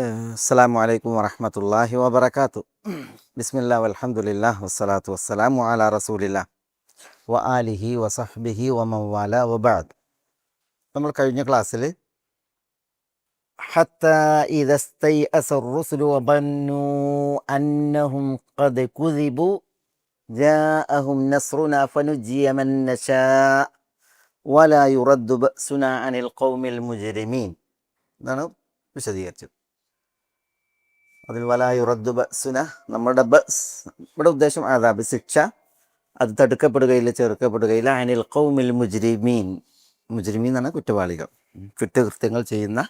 അസ്സലാമു അലൈക്കും വറഹ്മത്തുള്ളാഹി വബറകാതുഹു. ബിസ്മില്ലാ വൽഹംദുലില്ലാ വസ്സലാത്തു വസ്സലാമു അലാ റസൂലില്ലാ വ ആലിഹി വസഹ്ബിഹി വമൻ വാല വബഅദ്. നമ്മൾ കഴിഞ്ഞ ക്ലാസ്സിൽ ഹത്താ ഇദാ ഇസ്തൈഅസ الرُّسُلُ وظنوا أنهم قد كذبوا جاءهم نصرنا فنجي من نشاء ولا يرد بأسنا عن القوم المجرمين എന്നാണ് വിശദീകരിച്ചത്. അതിൽ വലായുറദ്ദു ബഅ്സുന, നമ്മുടെ ബസ് ഇവിടെ ഉദ്ദേശം അദാബ്, ശിക്ഷ, അത് തടുക്കപ്പെടുകയില്ല, ചെറുക്കപ്പെടുകയില്ല. അനിൽ ഖൗമിൽ മുജ്രിമീൻ, മുജ്രിമീൻ എന്നാണ് കുറ്റവാളികൾ, കുറ്റകൃത്യങ്ങൾ ചെയ്യുന്ന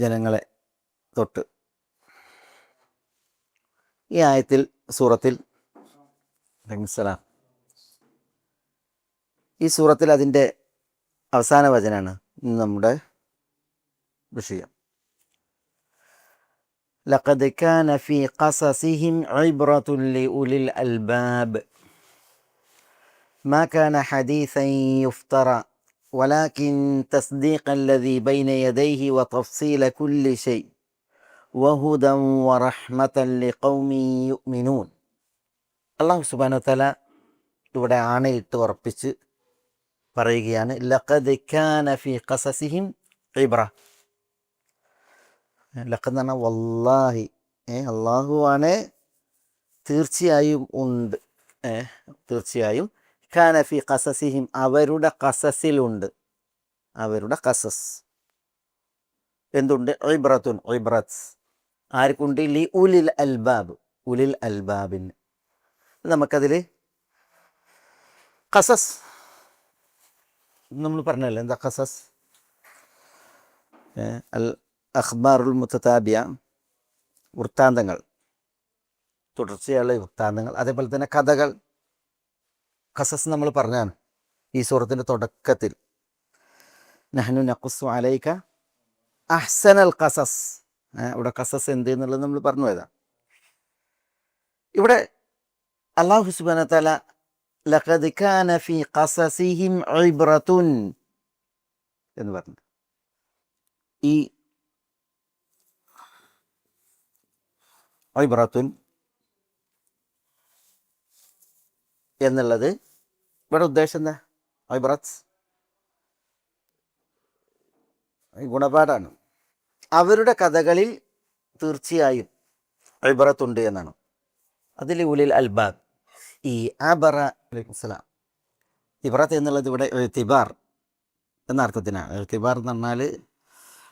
ജനങ്ങളെ തൊട്ട്. ഈ ആയത്തിൽ സൂറത്തിൽ ഈ സൂറത്തിൽ അതിൻ്റെ അവസാന വചനാണ് നമ്മുടെ വിഷയം. لقد كان في قصصهم عبرة لأولي الألباب ما كان حديثا يفترى ولكن تصديق الذي بين يديه وتفصيل كل شيء وهدى ورحمة لقوم يؤمنون. അല്ലാഹു സുബ്ഹാനഹു വ തആല ഇവിടെ ആണയിട്ട് ഉറപ്പിച്ച് പറയുകയാണ്, ലഖദ് കാന ഫീ ഖസസിഹിം ഇബ്ര. ലഖദ് എന്ന് പറഞ്ഞാൽ വല്ലാഹി, അള്ളാഹു ആണ്, തീർച്ചയായും ഉണ്ട്, തീർച്ചയായും. കാന ഫി ഖസസിഹിം, അവരുടെ ഖസസിലുണ്ട്, അവരുടെ ഖസസ് എന്തുണ്ട്? ഇബ്രത്തുൻ, ഇബ്രത്ത് ആർക്കുണ്ട്? ലി ഉലിൽ അൽബാബ്, ഉലിൽ അൽബാബിന്. നമുക്കതിൽ ഖസസ് നമ്മൾ പറഞ്ഞല്ലോ, എന്താ ഖസസ്? അൽ അഖ്ബാറുൽ മുത്തതാബിയ, വൃത്താന്തങ്ങൾ, തുടർച്ചയുള്ള വൃത്താന്തങ്ങൾ, അതേപോലെ തന്നെ കഥകൾ. ഖസസ് നമ്മൾ പറഞ്ഞാണ് ഈ സൂറത്തിൻ്റെ തുടക്കത്തിൽ, നഹ്നു നഖുസ്സു അലൈക അഹ്സനൽ ഖസസ്. ഇവിടെ ഖസസ് എന്ത് എന്നുള്ളത് നമ്മൾ പറഞ്ഞു പോയതാണ്. ഇവിടെ അല്ലാഹു സുബ്ഹാനഹു വ തആല ലഖദ് കാന ഫീ ഖസസിഹിം ഇബ്റത്തുൻ എന്ന് പറഞ്ഞു. ഈ ഇബ്റത്തുൻ എന്നുള്ളത് ഇവിടെ ഉദ്ദേശം എന്താ? ഇബ്റത്ത് ഗുണപാഠാണ്. അവരുടെ കഥകളിൽ തീർച്ചയായും ഇബ്റത്തുണ്ട് എന്നാണ്. അതിൽ ഉലിൽ അൽബാബ്, ഈ അബറ അലൈക്കും സലാം, ഇബ്റത്ത് എന്നുള്ളത് ഇവിടെ ഇഅ്തിബാർ എന്ന അർത്ഥത്തിനാണ്. ഇഅ്തിബാർ എന്ന് പറഞ്ഞാൽ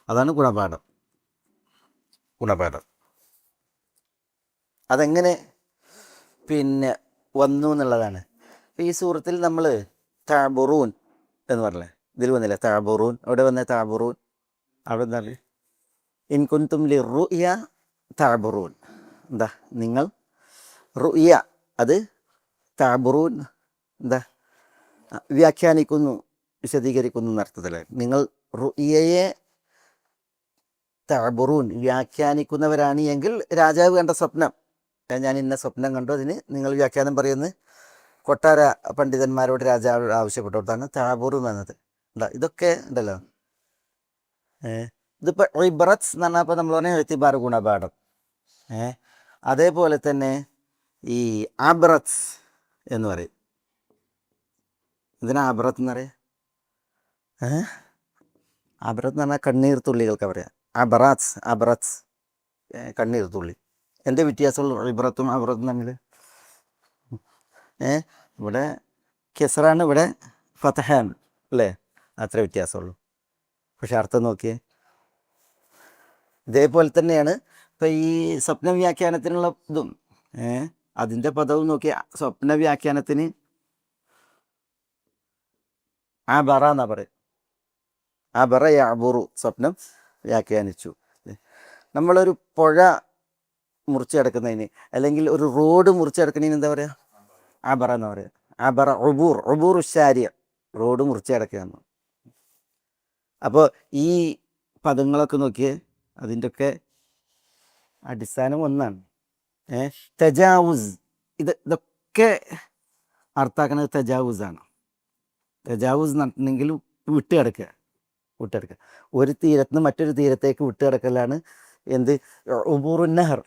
അതാണ് ഗുണപാഠം. ഗുണപാഠം അതെങ്ങനെ പിന്നെ വന്നു എന്നുള്ളതാണ്. ഈ സൂറത്തിൽ നമ്മൾ തഅബുറൂൻ എന്ന് പറഞ്ഞില്ലേ, ഇതിൽ വന്നില്ലേ തഅബുറൂൻ? അവിടെ വന്ന തഅബുറൂൻ അവിടെ എന്താണ്? ഇൻ കുൻതും ലിറുയ തഅബുറൂൻ. എന്താ? നിങ്ങൾ റുയ, അത് തഅബുറൂൻ എന്താ? വ്യാഖ്യാനിക്കുന്നു, വിശദീകരിക്കുന്നു എന്നർത്ഥത്തില്. നിങ്ങൾ റുയയെ തഅബുറൂൻ വ്യാഖ്യാനിക്കുന്നവരാണ് എങ്കിൽ, രാജാവ് കണ്ട സ്വപ്നം, ഞാൻ ഇന്ന സ്വപ്നം കണ്ടു, അതിന് നിങ്ങൾ വ്യാഖ്യാനം പറയുന്നത് കൊട്ടാര പണ്ഡിതന്മാരോട് രാജാവ് ആവശ്യപ്പെട്ടതാണ് തഅബുറൂൻ എന്നത്. എന്താ ഇതൊക്കെ ഉണ്ടല്ലോ. ഇതിപ്പോൾ ഇബ്രത്ത് എന്ന് പറഞ്ഞപ്പോൾ നമ്മൾ പറഞ്ഞ ഇഅ്തിബാർ ഗുണപാഠം. അതേപോലെ തന്നെ ഈ അബ്രത്ത് എന്ന് പറയും. ഇതിനാ അബ്രത്ത് എന്ന് പറയാം? അബ്രത്ത് എന്ന് പറഞ്ഞാൽ കണ്ണീർ തുള്ളികൾക്ക് പറയാം. അബ്രാത്ത്, അബ്രത്ത് കണ്ണീർ തുള്ളി. എൻ്റെ വ്യത്യാസമുള്ളൂ ഇബ്രത്തും അബ്രത്തും തമ്മിൽ. ഇവിടെ കെസറാണ്, ഇവിടെ ഫതഹാൻ അല്ലേ? അത്ര വ്യത്യാസമുള്ളൂ. പക്ഷെ അർത്ഥം നോക്കിയേ, ഇതേപോലെ തന്നെയാണ്. ഇപ്പം ഈ സ്വപ്ന വ്യാഖ്യാനത്തിനുള്ള ഇതും അതിൻ്റെ പദവും നോക്കിയ സ്വപ്ന വ്യാഖ്യാനത്തിന് ആ ബറ എന്നാ പറയും. ആ ബറ യഅബുറു, സ്വപ്നം വ്യാഖ്യാനിച്ചു. നമ്മളൊരു പുഴ മുറിച്ച് കിടക്കുന്നതിന്, അല്ലെങ്കിൽ ഒരു റോഡ് മുറിച്ച് കിടക്കുന്നതിന് എന്താ പറയുക? അബറ എന്ന് പറയുക. അബറ ഉബൂർ, ഉബൂർ ഉശാരിയ, റോഡ് മുറിച്ച് കിടക്കുകയെന്ന്. അപ്പോൾ ഈ പദങ്ങളൊക്കെ നോക്കിയേ, അതിൻ്റെയൊക്കെ അടിസ്ഥാനം ഒന്നാണ്. തജാവുസ്, ഇതൊക്കെ അർത്ഥാക്കുന്നത് തജാവുസാണ്. തജാവുസ് നടത്തണമെങ്കിൽ വിട്ട് കിടക്കുക, വിട്ടുകിടക്കൽ. ഒരു തീരത്ത് നിന്ന് മറ്റൊരു തീരത്തേക്ക് വിട്ടുകിടക്കലാണ് എന്ത്? ഉബൂറുൻ നഹർ,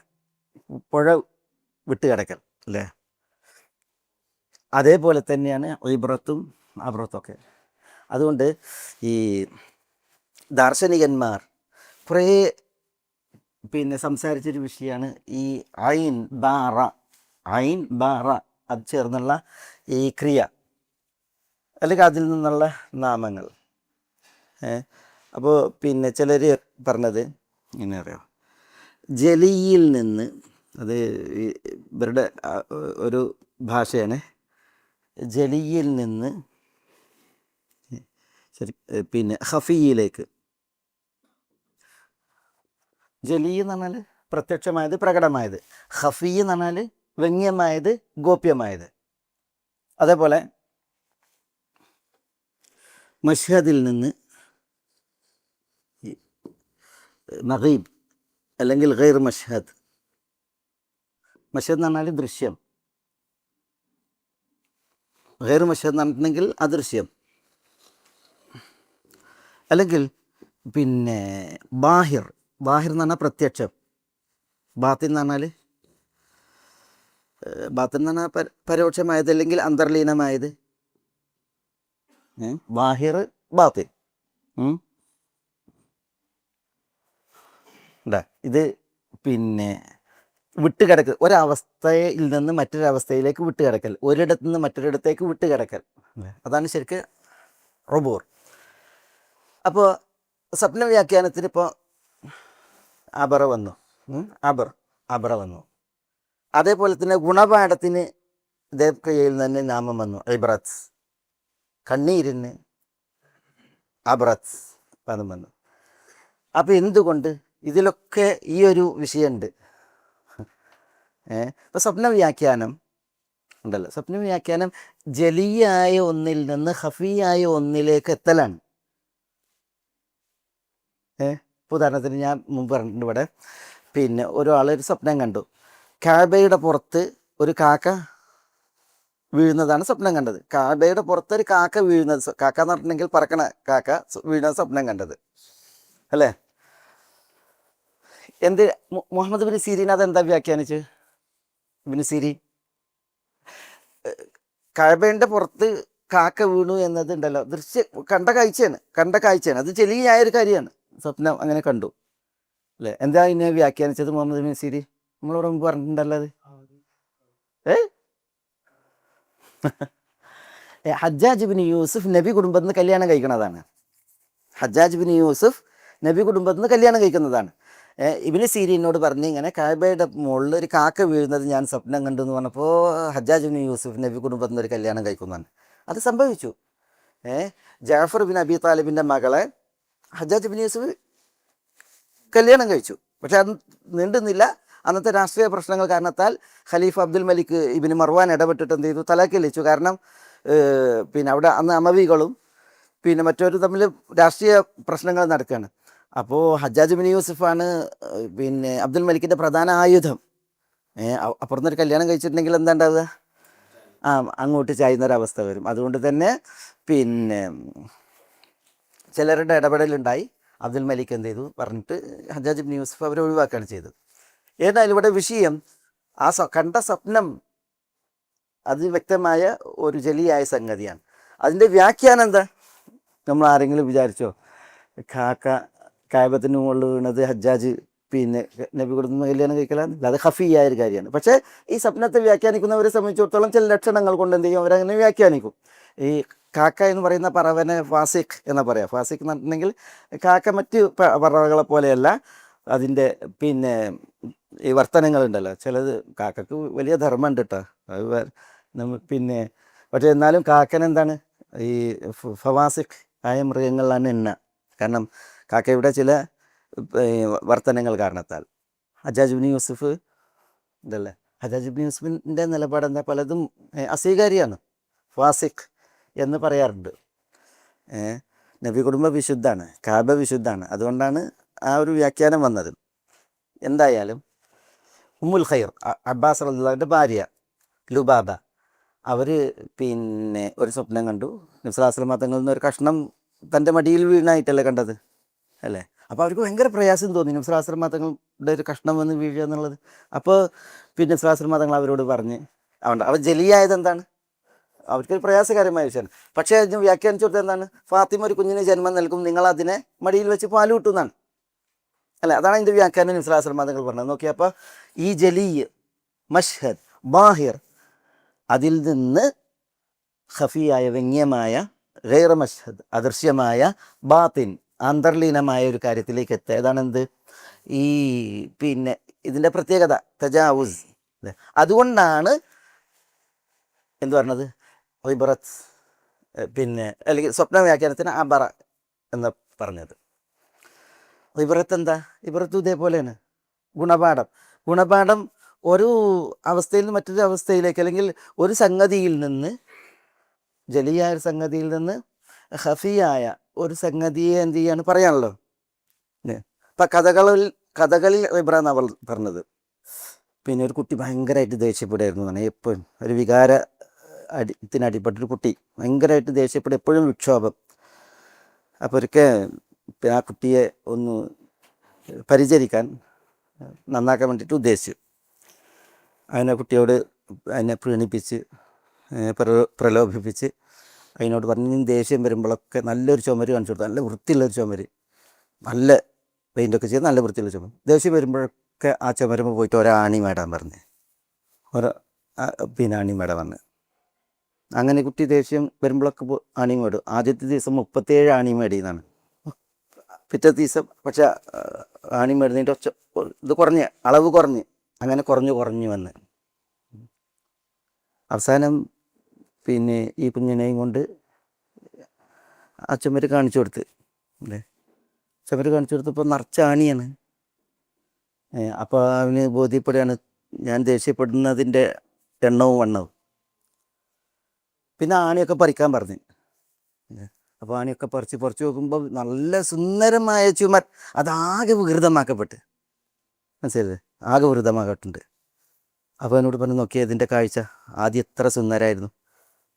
പുഴ വിട്ടുകിടക്കൽ അല്ലേ? അതേപോലെ തന്നെയാണ് ഇബ്രത്തും അബ്രത്തൊക്കെ. അതുകൊണ്ട് ഈ ദാർശനികന്മാർ കുറേ സംസാരിച്ചൊരു വിഷയമാണ് ഈ ഐൻ ബാറ. ഐൻ ബാറ അത് ചേർന്നുള്ള ഈ ക്രിയ അല്ലെങ്കിൽ അതിൽ നിന്നുള്ള നാമങ്ങൾ. അപ്പോൾ ചിലർ പറഞ്ഞത് ഇങ്ങനെ അറിയാം, ജലിയിൽ നിന്ന്, അത് ഇവരുടെ ഒരു ഭാഷയാണ്, ജലിയിൽ നിന്ന് ശരി ഹഫിയിലേക്ക്. ജലി എന്ന് പറഞ്ഞാൽ പ്രത്യക്ഷമായത്, പ്രകടമായത്. ഹഫി എന്ന് പറഞ്ഞാൽ വ്യംഗ്യമായത്, ഗോപ്യമായത്. അതേപോലെ മഷ്ഹദിൽ നിന്ന് മഗീബ് അല്ലെങ്കിൽ ഗൈർ മഷ്ഹദ്. മഷ്ഹദ് എന്ന് പറഞ്ഞാൽ ദൃശ്യം, ഗൈർ മഷ്ഹദ് എന്ന് പറഞ്ഞിട്ടുണ്ടെങ്കിൽ അദൃശ്യം. അല്ലെങ്കിൽ ബാഹിർ. ബാഹിർ എന്ന് പറഞ്ഞാൽ പ്രത്യക്ഷം. ബാത്തിൻ എന്ന് പറഞ്ഞാൽ പരോക്ഷമായത് അല്ലെങ്കിൽ അന്തർലീനമായത്. ബാഹിർ, ബാത്തിൻ. ഇത് വിട്ടുകിടക്കൽ, ഒരവസ്ഥയിൽ നിന്ന് മറ്റൊരവസ്ഥയിലേക്ക് വിട്ടുകിടക്കൽ, ഒരിടത്തു നിന്ന് മറ്റൊരിടത്തേക്ക് വിട്ടുകിടക്കൽ. അതാണ് ശരിക്ക് ഉബൂർ. അപ്പോൾ സ്വപ്ന വ്യാഖ്യാനത്തിന് ഇപ്പോൾ അബറ വന്നു, അബറ വന്നു. അതേപോലെ തന്നെ ഗുണപാഠത്തിന് ദേവ്കയിൽ തന്നെ നാമം വന്നു, ഇബ്രത്ത്. കണ്ണീരിന് അബ്രത്ത് പദം വന്നു. അപ്പോൾ എന്തുകൊണ്ട്? ഇതിലൊക്കെ ഈ ഒരു വിഷയമുണ്ട്. ഇപ്പോൾ സ്വപ്ന വ്യാഖ്യാനം ഉണ്ടല്ലോ, സ്വപ്ന വ്യാഖ്യാനം ജലിയായ ഒന്നിൽ നിന്ന് ഹഫിയായ ഒന്നിലേക്ക് എത്തലാണ്. ഉദാഹരണത്തിന് ഞാൻ മുമ്പ് പറഞ്ഞിട്ടുണ്ട് ഇവിടെ, ഒരാൾ ഒരു സ്വപ്നം കണ്ടു, കാബയുടെ പുറത്ത് ഒരു കാക്ക വീഴുന്നതാണ് സ്വപ്നം കണ്ടത്. കാബയുടെ പുറത്ത് ഒരു കാക്ക വീഴുന്നത്, കാക്ക എന്ന് പറഞ്ഞിട്ടുണ്ടെങ്കിൽ പറക്കണ കാക്ക വീഴുന്നത് സ്വപ്നം കണ്ടത് അല്ലേ? എന്ത് മുഹമ്മദ് ബിൻ സീരീൻ അതെന്താ വ്യാഖ്യാനിച്ച്? ബിൻ സീരീൻ കാബയുടെ പുറത്ത് കാക്ക വീണു എന്നത് ഉണ്ടല്ലോ, കണ്ട കാഴ്ചയാണ്. അത് ചെലിയായൊരു കാര്യമാണ്. സ്വപ്നം അങ്ങനെ കണ്ടു അല്ലേ? എന്താ ഇതിനെ വ്യാഖ്യാനിച്ചത് മുഹമ്മദ് ബിൻ സീരീൻ? നമ്മളോട് മുമ്പ് പറഞ്ഞിട്ടുണ്ടല്ലോ അത്. ഹജ്ജാജ് ബിൻ യൂസുഫ് നബി കുടുംബത്തിൽ നിന്ന് കല്യാണം കഴിക്കുന്നതാണ്. ഹജ്ജാജ് ബിൻ യൂസുഫ് നബി കുടുംബത്തിൽ നിന്ന് കല്യാണം കഴിക്കുന്നതാണ്. ഇബ്നു സീരീനോട് പറഞ്ഞ് ഇങ്ങനെ കാബയുടെ മുകളിൽ ഒരു കാക്ക വീഴുന്നത് ഞാൻ സ്വപ്നം കണ്ടു എന്ന് പറഞ്ഞപ്പോൾ ഹജ്ജാജ് ബിൻ യൂസുഫ് നബി കുടുംബത്തിൽ നിന്ന് ഒരു കല്യാണം കഴിക്കുന്നതാണ്. അത് സംഭവിച്ചു. ജാഫർ ബിൻ അബി താലിബിൻ്റെ മകളെ ഹജ്ജാജ് ബിൻ യൂസുഫ് കല്യാണം കഴിച്ചു. പക്ഷെ അത് നീണ്ടുന്നില്ല. അന്നത്തെ രാഷ്ട്രീയ പ്രശ്നങ്ങൾ കാരണത്താൽ ഖലീഫ അബ്ദുൽ മലിക് ഇബ്നു മർവാൻ ഇടപെട്ടിട്ട് എന്ത് ചെയ്തു? തലാഖ് ലഭിച്ചു. കാരണം അവിടെ അന്ന് അമവികളും മറ്റൊരു തമ്മിൽ രാഷ്ട്രീയ പ്രശ്നങ്ങൾ നടക്കുകയാണ്. അപ്പോൾ ഹജ്ജാജ് ബിൻ യൂസുഫാണ് അബ്ദുൽ മലിക്കിൻ്റെ പ്രധാന ആയുധം. അപ്പുറത്തൊരു കല്യാണം കഴിച്ചിട്ടുണ്ടെങ്കിൽ എന്താ ഉണ്ടാവുക? അങ്ങോട്ട് ചായുന്നൊരവസ്ഥ വരും. അതുകൊണ്ട് തന്നെ ചിലരുടെ ഇടപെടലുണ്ടായി. അബ്ദുൽ മലിക് എന്ത് ചെയ്തു? പറഞ്ഞിട്ട് ഹജ്ജാജ് ബിൻ യൂസുഫ് അവരെ ഒഴിവാക്കുകയാണ് ചെയ്തത്. ഏതായാലും ഇവിടെ വിഷയം കണ്ട സ്വപ്നം അത് വ്യക്തമായ ഒരു ജലിയായ സംഗതിയാണ്. അതിൻ്റെ വ്യാഖ്യാനം എന്താ? നമ്മൾ ആരെങ്കിലും വിചാരിച്ചോ കാബത്തിന് മുകളിൽ വീണത് ഹജ്ജാജ് നബി കൊടുക്കുന്ന കല്യാണം കഴിക്കലാണ്? അത് ഹഫിയായ ഒരു കാര്യമാണ്. പക്ഷേ ഈ സ്വപ്നത്തെ വ്യാഖ്യാനിക്കുന്നവരെ സംബന്ധിച്ചിടത്തോളം ചില ലക്ഷണങ്ങൾ കൊണ്ട് എന്ത് ചെയ്യും? അവരങ്ങനെ വ്യാഖ്യാനിക്കും. ഈ കാക്ക എന്ന് പറയുന്ന പറവനെ ഫാസിഖ് എന്ന് പറയാം. ഫാസിഖ് എന്ന് പറഞ്ഞിട്ടുണ്ടെങ്കിൽ കാക്ക മറ്റ് പറവകളെ പോലെയല്ല. അതിൻ്റെ ഈ വർത്തനങ്ങളുണ്ടല്ലോ, ചിലത് കാക്കക്ക് വലിയ ധർമ്മമുണ്ട് കേട്ടോ. പക്ഷേ എന്നാലും കാക്കനെന്താണ് ഈ ഫവാസിഖ് ആയ മൃഗങ്ങളിലാണ് എണ്ണ. കാരണം കാക്കയുടെ ചില വർത്തനങ്ങൾ കാരണത്താൽ. ഹജ്ജാജ് ബിൻ യൂസുഫ് ഇതല്ലേ, ഹജ്ജാജ് ബിൻ യൂസുഫിൻ്റെ നിലപാടെന്താ? പലതും അസ്വീകാര്യമാണ്. ഫാസിഖ് എന്ന് പറയാറുണ്ട്. നബി കുടുംബ വിശുദ്ധാണ്, കാബ വിശുദ്ധാണ്. അതുകൊണ്ടാണ് ആ ഒരു വ്യാഖ്യാനം വന്നത്. എന്തായാലും ഉമ്മുൽ ഖൈർ അബ്ബാസ് റളിയല്ലാഹുവിൻ്റെ ഭാര്യ ലുബാബ, അവർ ഒരു സ്വപ്നം കണ്ടു. നബി സ്വല്ലല്ലാഹു അലൈഹി വസല്ലം തങ്ങളിൽ നിന്ന് ഒരു കഷ്ണം തൻ്റെ മടിയിൽ വീണായിട്ടല്ലേ കണ്ടത് അല്ലേ? അപ്പോൾ അവർക്ക് ഭയങ്കര പ്രയാസം തോന്നി നബ്സലാസ്ലം ഒരു കഷ്ണം വന്ന് വീഴുക എന്നുള്ളത്. അപ്പോൾ പിന്നെ നബ്സലാസ്ലം അവരോട് പറഞ്ഞ് അവൻ ജലിയായത് എന്താണ്, അവർക്കൊരു പ്രയാസകരമായ വിഷയമാണ്. പക്ഷേ അതിന് വ്യാഖ്യാനിച്ചു കൊടുത്തത് എന്താണ്, ഫാത്തിമ ഒരു കുഞ്ഞിന് ജന്മം നൽകും, നിങ്ങൾ അതിനെ മടിയിൽ വെച്ച് പാല് കിട്ടുന്നതാണ് അല്ലേ? അതാണ് അതിൻ്റെ വ്യാഖ്യാനം നബ്സലാസ്ലം പറഞ്ഞത്. നോക്കി, അപ്പോൾ ഈ ജലീ, മഷ്ഹദ്, ബാഹിർ, അതിൽ നിന്ന് ഖഫിയായ വ്യംഗ്യമായ, ഗൈറ മഷ്ഹദ് അദൃശ്യമായ, ബാത്തിൻ അന്തർലീനമായ ഒരു കാര്യത്തിലേക്ക് എത്തുക. ഏതാണെന്ത്, ഈ പിന്നെ ഇതിൻ്റെ പ്രത്യേകത തജാവുസ്. അതുകൊണ്ടാണ് എന്ത് പറഞ്ഞത്, ഇബറത്ത്, പിന്നെ അല്ലെങ്കിൽ സ്വപ്ന വ്യാഖ്യാനത്തിന് അബറ എന്ന് പറഞ്ഞത്. ഇബറത്ത് എന്താ, ഇബറത്തും ഇതേപോലെയാണ്, ഗുണപാഠം ഒരു അവസ്ഥയിൽ നിന്ന് മറ്റൊരു അവസ്ഥയിലേക്ക്, അല്ലെങ്കിൽ ഒരു സംഗതിയിൽ നിന്ന്, ജലിയായ ഒരു സംഗതിയിൽ നിന്ന് ഖഫിയായ ഒരു സംഗതിയെ എന്ത് ചെയ്യാണ് പറയാണല്ലോ. ഇപ്പം കഥകളിൽ ഇബ്ര എന്നാണ് പറഞ്ഞത്. പിന്നെ ഒരു കുട്ടി ഭയങ്കരമായിട്ട് ദേഷ്യപ്പെടുമായിരുന്നു എന്നാണ്, എപ്പോഴും ഒരു അടിപ്പെട്ടൊരു കുട്ടി ഭയങ്കരമായിട്ട് ദേഷ്യപ്പെടും, എപ്പോഴും വിക്ഷോഭം. അപ്പോൾ ഒരിക്കൽ ആ കുട്ടിയെ ഒന്ന് പരിചരിക്കാൻ, നന്നാക്കാൻ വേണ്ടിയിട്ട് ഉദ്ദേശിച്ചു. അതിനെ കുട്ടിയോട് അതിനെ പ്രീണിപ്പിച്ച് പ്രലോഭിപ്പിച്ച് അതിനോട് പറഞ്ഞ് ദേഷ്യം വരുമ്പോഴൊക്കെ നല്ലൊരു ചുമര് കാണിച്ചു കൊടുത്തു, നല്ല വൃത്തിയുള്ളൊരു ചുമര്, നല്ല പെയിൻ്റൊക്കെ ചെയ്ത് നല്ല വൃത്തിയുള്ള ചുമര്. ദേഷ്യം വരുമ്പോഴൊക്കെ ആ ചുമരുമ്പോൾ പോയിട്ട് ഒരാണി മേടാൻ പറഞ്ഞ്, പിന്നെ ആണി മേടാൻ പറഞ്ഞ്. അങ്ങനെ കുട്ടി ദേഷ്യം വരുമ്പോഴൊക്കെ ആണി മേടും. ആദ്യത്തെ ദിവസം 37 ആണി മേടിയെന്നാണ്. പിറ്റേ ദിവസം പക്ഷെ ആണി മേടുന്നതിൻ്റെ ഇത് അളവ് കുറഞ്ഞ്, അങ്ങനെ കുറഞ്ഞു വന്ന് അവസാനം പിന്നെ ഈ കുഞ്ഞിനെയും കൊണ്ട് ആ ചുമര് കാണിച്ചു കൊടുത്ത് അല്ലേ. ചുമര് കാണിച്ചു കൊടുത്തപ്പോൾ നിറച്ച ആണിയാണ്. അപ്പോൾ അവന് ബോധ്യപ്പെടുകയാണ് ഞാൻ ദേഷ്യപ്പെടുന്നതിൻ്റെ എണ്ണവും വണ്ണവും. പിന്നെ ആണിയൊക്കെ പറിക്കാൻ പറഞ്ഞു. അപ്പോൾ ആണിയൊക്കെ പറിച്ച് നോക്കുമ്പോൾ നല്ല സുന്ദരമായ ചുമർ, അതാകെ വികൃതമാക്കപ്പെട്ട്, മനസ്സിലല്ലേ, ആകെ വികൃതമാക്കപ്പെട്ടുണ്ട്. അപ്പോൾ എന്നോട് പറഞ്ഞു, നോക്കിയാൽ ഇതിൻ്റെ കാഴ്ച ആദ്യം എത്ര സുന്ദരമായിരുന്നു,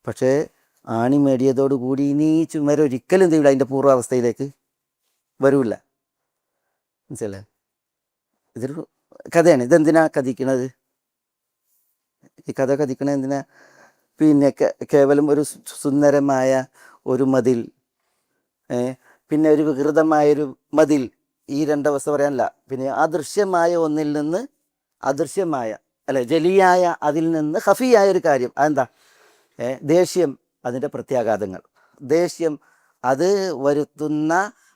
പക്ഷേ ആണി മേടിയതോടുകൂടി ഇനി ഈ ചുമര് ഒരിക്കലും എന്ത് ചെയ്യില്ല, അതിൻ്റെ പൂർവ്വാവസ്ഥയിലേക്ക് വരില്ല. മനസ്സിലല്ലേ, ഇതൊരു കഥയാണ്. ഇതെന്തിനാ കഥിക്കണത്, ഈ കഥ കഥിക്കണത് എന്തിനാ? പിന്നെ കേവലം ഒരു സുന്ദരമായ ഒരു മതിൽ, പിന്നെ ഒരു വികൃതമായൊരു മതിൽ, ഈ രണ്ടവസ്ഥ പറയാനല്ല. പിന്നെ അദൃശ്യമായ ഒന്നിൽ നിന്ന് അദൃശ്യമായ അല്ലെ ജലിയായ അതിൽ നിന്ന് ഖഫിയായ ഒരു കാര്യം, അതെന്താ, ദേഷ്യം, അതിൻ്റെ പ്രത്യാഘാതങ്ങൾ, ദേഷ്യം അത് വരുത്തുന്ന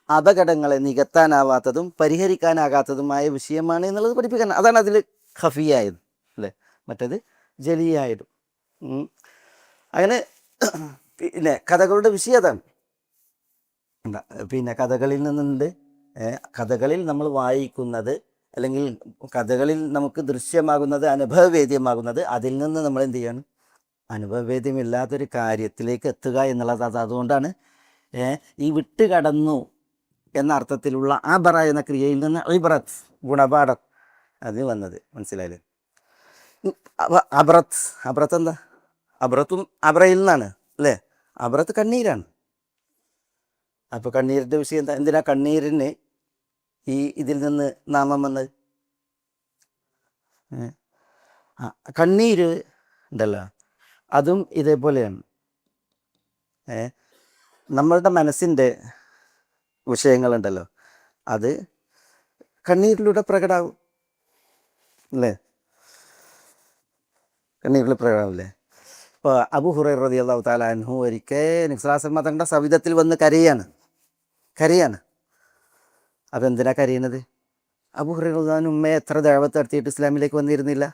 അപകടങ്ങളെ നികത്താനാവാത്തതും പരിഹരിക്കാനാകാത്തതുമായ വിഷയമാണ് എന്നുള്ളത് പഠിപ്പിക്കണം. അതാണ് അതിൽ ഖഫിയായത് അല്ലേ, മറ്റത് ജലിയായതും. അങ്ങനെ പിന്നെ കഥകളുടെ വിഷയം അതാണ്. പിന്നെ കഥകളിൽ നിന്നുണ്ട്, കഥകളിൽ നമ്മൾ വായിക്കുന്നത് അല്ലെങ്കിൽ കഥകളിൽ നമുക്ക് ദൃശ്യമാകുന്നത്, അനുഭവവേദ്യമാകുന്നത്, അതിൽ നിന്ന് നമ്മൾ എന്ത് ചെയ്യാണ്, അനുഭവവേദ്യമില്ലാത്തൊരു കാര്യത്തിലേക്ക് എത്തുക എന്നുള്ളത്. അതുകൊണ്ടാണ് ഈ വിട്ടുകടന്നു എന്ന അർത്ഥത്തിലുള്ള അബറ എന്ന ക്രിയയിൽ നിന്ന് ഇബ്രത്ത്, ഗുണപാഠം, അത് വന്നത്. മനസ്സിലായില്ലേ? അബ്രത്ത് എന്താ, അബ്രത്തും അബ്രയിൽ നിന്നാണ് അല്ലേ. അബ്രത്ത് കണ്ണീരാണ്. അപ്പോൾ കണ്ണീരിൻ്റെ വിഷയം എന്താ, എന്തിനാ കണ്ണീരിന് ഇതിൽ നിന്ന് നാമം വന്നത്? കണ്ണീര് ഉണ്ടല്ലോ, അതും ഇതേപോലെയാണ്. നമ്മളുടെ മനസ്സിൻ്റെ വിഷയങ്ങളുണ്ടല്ലോ, അത് കണ്ണീരിലൂടെ പ്രകടമാകും അല്ലേ, കണ്ണീരിൽ പ്രകടമാവില്ലേ. ഇപ്പോൾ അബൂ ഹുറൈറ റളിയല്ലാഹു തആല അൻഹു ഒരിക്കൽ നബി സ്വല്ലല്ലാഹു അലൈഹി വസല്ലം തങ്ങളുടെ സവിധത്തിൽ വന്ന് കരയാണ്. അപ്പോൾ എന്തിനാ കരയുന്നത്? അബൂ ഹുറൈറ റളിയല്ലാഹു അൻഹു ഉമ്മയെ എത്ര ദഅവത്ത് നടത്തിയിട്ട് ഇസ്ലാമിലേക്ക് വന്നിരുന്നില്ല.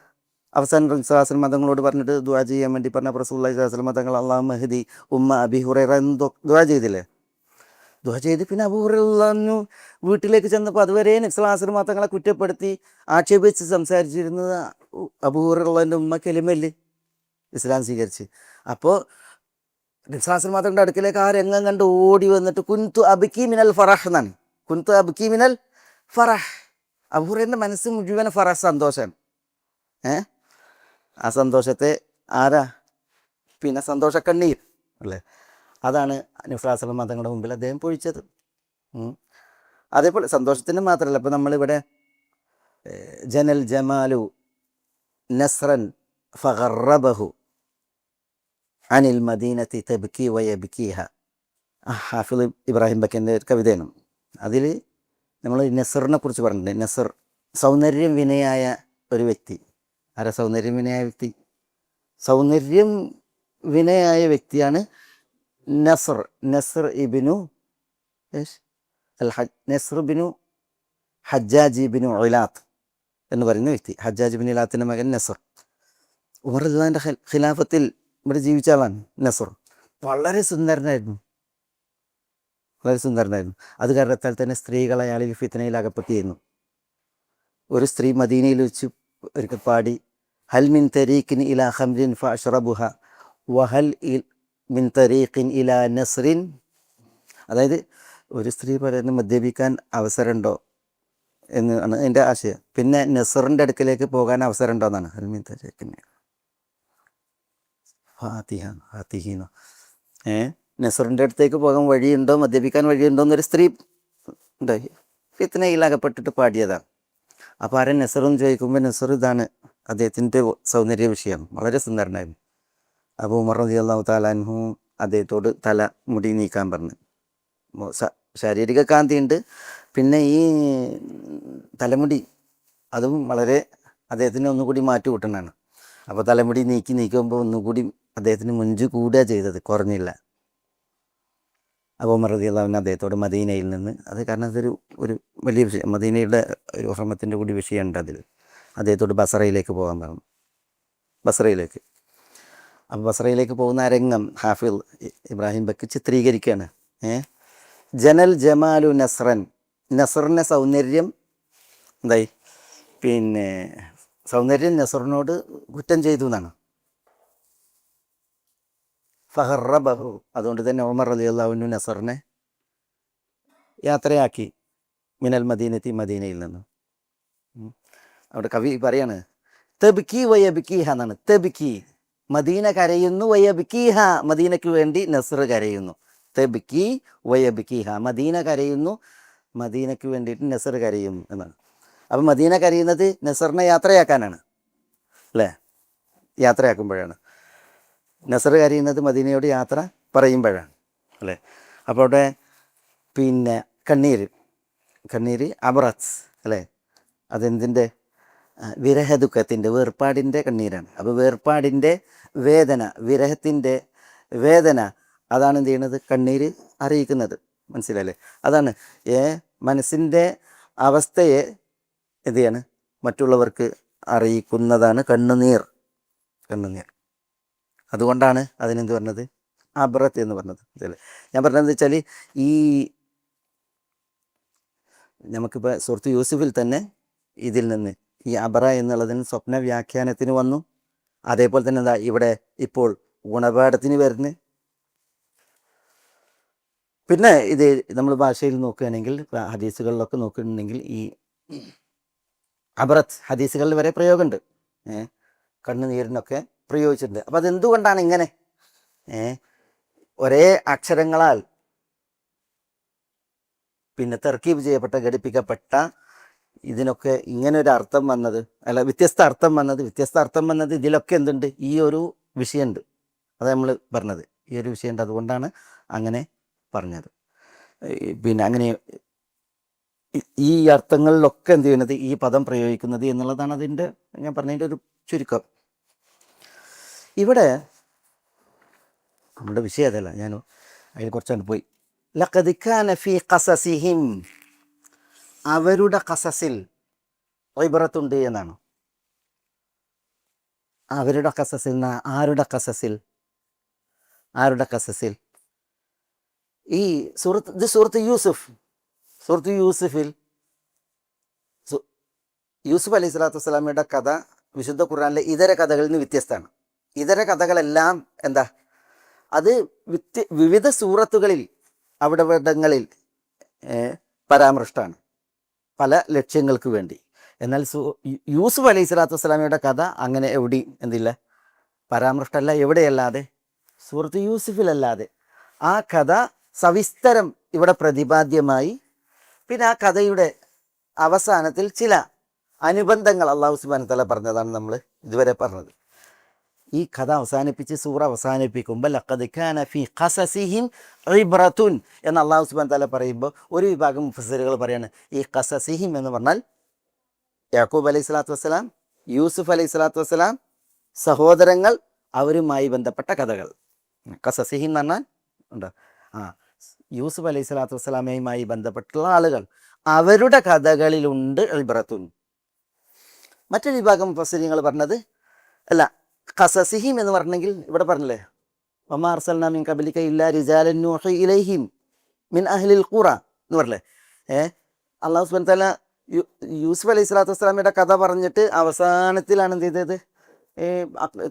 അവസാനം നബി സ്വല്ലല്ലാഹു അലൈഹി വസല്ലം തങ്ങളോട് പറഞ്ഞിട്ട് ദുആ ചെയ്യാൻ വേണ്ടി പറഞ്ഞ റസൂലുള്ളാഹി സ്വല്ലല്ലാഹു അലൈഹി വസല്ലം തങ്ങൾ അല്ലാഹുമ്മ ഹ്ദി ഉമ്മ അബീ ഹുറൈറ എന്ന് ദുആ ചെയ്തില്ലേ. ദുആ ചെയ്ത് പിന്നെ അബൂ ഹുറൈറ റളിയല്ലാഹു അൻഹു വീട്ടിലേക്ക് ചെന്നപ്പോൾ അതുവരെ നബി സ്വല്ലല്ലാഹു അലൈഹി വസല്ലം തങ്ങളെ കുറ്റപ്പെടുത്തി ആക്ഷേപിച്ച് സംസാരിച്ചിരുന്നത് അബൂ ഹുറൈറ റളിയല്ലാഹു അൻഹുവിൻ്റെ ഉമ്മ കലിമല്ലേ ഇസ്ലാം സ്വീകരിച്ച്. അപ്പോൾ നബി സ്വല്ലല്ലാഹു അലൈഹി വസല്ലം തങ്ങളുടെ അടുക്കിലേക്ക് ആ രംഗം കണ്ട് ഓടി വന്നിട്ട് കുൻതു അബ്കി മിനൽ ഫറഹ് എന്നാണ്, കുൻതു അബ്കി മിനൽ ഫറഹ്. അബൂ ഹുറൈറയുടെ മനസ്സ് മുഴുവൻ ഫറഹ്, സന്തോഷമാണ്. ആ സന്തോഷത്തെ ആരാ പിന്നെ സന്തോഷക്കണ്ണീർ അല്ലേ. അതാണ് നബി മതങ്ങളുടെ മുമ്പിൽ അദ്ദേഹം പൊഴിച്ചത്. അതേപോലെ സന്തോഷത്തിന് മാത്രമല്ല, ഇപ്പോൾ നമ്മളിവിടെ ജനൽ ജമാലു നസ്രൻ ഫഗറബഹു അനിൽ മദീനത്തി തബ്കി വയബ്കിഹ, ഹാഫിള് ഇബ്രാഹിം ബക്കൻ്റെ ഒരു കവിതയാണ്. അതിൽ നമ്മൾ നസറിനെ കുറിച്ച് പറഞ്ഞിട്ടുണ്ട്. നസർ സൗന്ദര്യം വിനയായ ഒരു വ്യക്തി. ആരാ സൗന്ദര്യം വിനയായ വ്യക്തി? സൗന്ദര്യം വിനയായ വ്യക്തിയാണ് നസർ. നസർ ഇബിനു നസർ ബിനു ഹജ്ജാജ് ബിനു ഇലാത്ത് എന്ന് പറയുന്ന വ്യക്തി. ഹജ്ജാജ് ബിൻ ഇലാത്തിൻ്റെ മകൻ നസർ. ഉമർ റളിയല്ലാഹുവിൻ്റെ ഖിലാഫത്തിൽ ഇവിടെ ജീവിച്ച ആളാണ് നസർ. വളരെ സുന്ദരനായിരുന്നു, വളരെ സുന്ദരനായിരുന്നു. അത് കാരണത്താൽ തന്നെ സ്ത്രീകൾ അയാളിൽ ഫിത്നയിൽ അകപ്പെട്ടിരുന്നു. ഒരു സ്ത്രീ മദീനയിൽ വെച്ച് ഒരിക്കൽ പാടി, ഹൽ മിൻ തരീഖിൻ ഇലാ ഖംറിൻ ഫഅശ്റബുഹ വഹൽ മിൻ തരീഖിൻ ഇലാ നസ്രിൻ. അതായത് ഒരു സ്ത്രീ പറയുന്നത് മദ്യപിക്കാൻ അവസരമുണ്ടോ എന്നാണ് എൻ്റെ ആശയം. പിന്നെ നസറിൻ്റെ അടുക്കലേക്ക് പോകാൻ അവസരമുണ്ടോ എന്നാണ്. ഹൽ മിൻ തരീഖിൻ ഫാത്തിഹീനോ, നസറിൻ്റെ അടുത്തേക്ക് പോകാൻ വഴിയുണ്ടോ, മദ്യപിക്കാൻ വഴിയുണ്ടോ എന്നൊരു സ്ത്രീ ഉണ്ടായി ഫിത്നയിലകപ്പെട്ടിട്ട് പാടിയതാണ്. അപ്പോൾ ആരെ നസറെന്ന് ചോദിക്കുമ്പോൾ നസർ ഇതാണ് അദ്ദേഹത്തിൻ്റെ സൗന്ദര്യ വിഷയം. വളരെ സുന്ദരനായിരുന്നു. അപ്പോൾ ഉമർ റളിയല്ലാഹു തആല അൻഹു അദ്ദേഹത്തോട് തല മുടി നീക്കാൻ പറഞ്ഞു. ശാരീരിക കാന്തിയുണ്ട്, പിന്നെ ഈ തലമുടി അതും വളരെ അദ്ദേഹത്തിന് ഒന്നുകൂടി മാറ്റി കൂട്ടണതാണ്. അപ്പോൾ തലമുടി നീക്കുമ്പോൾ ഒന്നുകൂടി അദ്ദേഹത്തിന് മുഞ്ചു കൂടുക ചെയ്തത്, കുറഞ്ഞില്ല. അപ്പോൾ ഉമർ റളിയല്ലാഹു അൻഹു അദ്ദേഹത്തോട് മദീനയിൽ നിന്ന്, അത് കാരണം അതൊരു വലിയ വിഷയം, മദീനയുടെ ഒരു ഹുർമത്തിൻ്റെ കൂടി വിഷയമുണ്ട് അതിൽ, അദ്ദേഹത്തോട് ബസറയിലേക്ക് പോകാൻ പറഞ്ഞു. ബസറയിലേക്ക്. അപ്പോൾ ബസറയിലേക്ക് പോകുന്ന രംഗം ഹാഫിൾ ഇബ്രാഹിം ബക്കി ചിത്രീകരിക്കുകയാണ്. ജനൽ ജമാലു നസ്രൻ, നസറിൻ്റെ സൗന്ദര്യം എന്തായി, പിന്നെ സൗന്ദര്യം നസറിനോട് കുറ്റം ചെയ്തു എന്നാണ്. ഫഹറബഹു, അതുകൊണ്ട് തന്നെ ഉമർ റളിയല്ലാഹു അൻഹു നസറിനെ യാത്രയാക്കി മിനൽ മദീനത്തി, മദീനയിൽ നിന്ന്. അവിടെ കവി പറയാണ് തബ്കി വയബ്കിഹ എന്നാണ്. തബ്കി, മദീന കരയുന്നു, വയബ്കിഹ, മദീനയ്ക്ക് വേണ്ടി നസർ കരയുന്നു. തബ്കി വയബ്കിഹ, മദീന കരയുന്നു, മദീനയ്ക്ക് വേണ്ടിയിട്ട് നസർ കരയുന്നു എന്നാണ്. അപ്പം മദീന കരയുന്നത് നസറിനെ യാത്രയാക്കാനാണ് അല്ലേ, യാത്രയാക്കുമ്പോഴാണ്. നസർ കരയുന്നത് മദീനയോട് യാത്ര പറയുമ്പോഴാണ് അല്ലേ. അപ്പോൾ അവിടെ പിന്നെ കണ്ണീര് അബറത്ത് അല്ലേ, അതെന്തിൻ്റെ, വിരഹദുഃഖത്തിൻ്റെ, വേർപാടിൻ്റെ കണ്ണീരാണ്. അപ്പോൾ വേർപാടിൻ്റെ വേദന, വിരഹത്തിൻ്റെ വേദന, അതാണ് എന്ത് ചെയ്യണത്, കണ്ണീര് അറിയിക്കുന്നത്. മനസ്സിലല്ലേ? അതാണ് മനസ്സിൻ്റെ അവസ്ഥയെ എന്ത് ചെയ്യാണ്, മറ്റുള്ളവർക്ക് അറിയിക്കുന്നതാണ് കണ്ണുനീർ. അതുകൊണ്ടാണ് അതിനെന്ത് പറഞ്ഞത്, അബ്രത്ത് എന്ന് പറഞ്ഞത്. അതല്ലേ ഞാൻ പറഞ്ഞതെന്ന് വെച്ചാൽ, ഈ നമുക്കിപ്പോൾ സൂറത്ത് യൂസുഫിൽ തന്നെ ഇതിൽ നിന്ന് ഈ അബറ എന്നുള്ളതിന് സ്വപ്ന വ്യാഖ്യാനത്തിന് വന്നു. അതേപോലെ തന്നെ എന്താ ഇവിടെ ഇപ്പോൾ ഗുണപാഠത്തിന് വരുന്നു. പിന്നെ ഇത് നമ്മൾ ഭാഷയിൽ നോക്കുകയാണെങ്കിൽ, ഹദീസുകളിലൊക്കെ നോക്കുകയാണെങ്കിൽ ഈ അബറത്ത് ഹദീസുകളിൽ വരെ പ്രയോഗമുണ്ട്. കണ്ണുനീരിനൊക്കെ പ്രയോഗിച്ചിട്ടുണ്ട്. അപ്പം അതെന്തുകൊണ്ടാണ് ഇങ്ങനെ ഒരേ അക്ഷരങ്ങളാൽ പിന്നെ തർക്കീബ് ചെയ്യപ്പെട്ട, ഘടിപ്പിക്കപ്പെട്ട ഇതിനൊക്കെ ഇങ്ങനെ ഒരു അർത്ഥം വന്നത്, അല്ല വ്യത്യസ്ത അർത്ഥം വന്നത് ഇതിലൊക്കെ എന്തുണ്ട്, ഈ ഒരു വിഷയമുണ്ട്. അത് നമ്മൾ പറഞ്ഞത്, ഈ ഒരു വിഷയമുണ്ട്. അതുകൊണ്ടാണ് അങ്ങനെ പറഞ്ഞത്. പിന്നെ അങ്ങനെ ഈ അർത്ഥങ്ങളിലൊക്കെ എന്ത് ചെയ്യുന്നത്, ഈ പദം പ്രയോഗിക്കുന്നത് എന്നുള്ളതാണ് അതിൻ്റെ, ഞാൻ പറഞ്ഞതിൻ്റെ ഒരു ചുരുക്കം. ഇവിടെ നമ്മുടെ വിഷയം അതല്ല, ഞാൻ അതിൽ കുറച്ചാണ് പോയി. ലഖദ് കാന ഫീ ഖസസിഹിം, അവരുടെ ഖസസിൽ ഇബ്റത്തുണ്ട് എന്നാണ്. അവരുടെ ഖസസിൽ, ആരുടെ ഖസസിൽ? ഈ സൂറത്ത് യൂസുഫിൽ യൂസുഫ് അലൈഹി സ്വലാത്തു വസ്സലാമയുടെ കഥ വിശുദ്ധ ഖുർആനിലെ ഇതര കഥകളിൽ നിന്ന് വ്യത്യസ്തമാണ്. ഇതര കഥകളെല്ലാം എന്താ, അത് വിവിധ സൂറത്തുകളിൽ അവിടങ്ങളിൽ പരാമൃഷ്ടമാണ് പല ലക്ഷ്യങ്ങൾക്ക് വേണ്ടി. എന്നാൽ യൂസുഫ് അലൈഹി സ്വലാത്തു വസ്സലാമയുടെ കഥ അങ്ങനെ എവിടെയും എന്തില്ല, പരാമൃഷ്ടമല്ല. എവിടെയല്ലാതെ, സൂറത്ത് യൂസുഫിലല്ലാതെ. ആ കഥ സവിസ്തരം ഇവിടെ പ്രതിപാദ്യമായി. പിന്നെ ആ കഥയുടെ അവസാനത്തിൽ ചില അനുബന്ധങ്ങൾ അള്ളാഹു സുബ്ഹാനഹു വ തആല പറഞ്ഞതാണ് നമ്മൾ ഇതുവരെ പറഞ്ഞത്. ഈ കഥ അവസാനിപ്പിച്ച് സൂറ അവസാനിപ്പിക്കുമ്പോൾ ലഖദ് കാന ഫീ ഖസസിഹിം ഇബ്റത്തുൻ എന്ന് അള്ളാഹു സുബ്ഹാനഹു വ തആല പറയുമ്പോൾ ഒരു വിഭാഗം മുഫസ്സിറുകൾ പറയാണ് ഈ ഖസസിഹിം എന്ന് പറഞ്ഞാൽ യാക്കൂബ് അലൈഹി സ്വലാത്തു വസ്സലാം, യൂസുഫ് അലൈഹി സ്വലാത്തു വസ്സലാം, സഹോദരങ്ങൾ, അവരുമായി ബന്ധപ്പെട്ട കഥകൾ. ഖസസിഹിം എന്ന് പറഞ്ഞാൽ ഉണ്ടോ യൂസുഫ് അലൈഹി സ്വലാത്തു വസ്സലാമയുമായി ബന്ധപ്പെട്ടുള്ള ആളുകൾ, അവരുടെ കഥകളിലുണ്ട് ഇബ്റത്തുൻ. മറ്റൊരു വിഭാഗം മുഫസ്സിറുകൾ പറഞ്ഞത് അല്ല, ഖസസിഹിം എന്ന് പറഞ്ഞെങ്കിൽ ഇവിടെ പറഞ്ഞില്ലേ വമാ അർസൽനാ മിൻ ഖബ്ലിക ഇല്ലാ റിജാലൻ നൂഹി ഇലൈഹിം മിൻ അഹ്ലിൽ ഖുറ എന്ന് പറഞ്ഞില്ലേ. അള്ളാഹു സുബ്ഹാനഹു വ തആല യൂസുഫ് അലൈഹി സ്വലാത്തു വസ്സലാമയുടെ കഥ പറഞ്ഞിട്ട് അവസാനത്തിലാണ് എന്ത് ചെയ്തത്,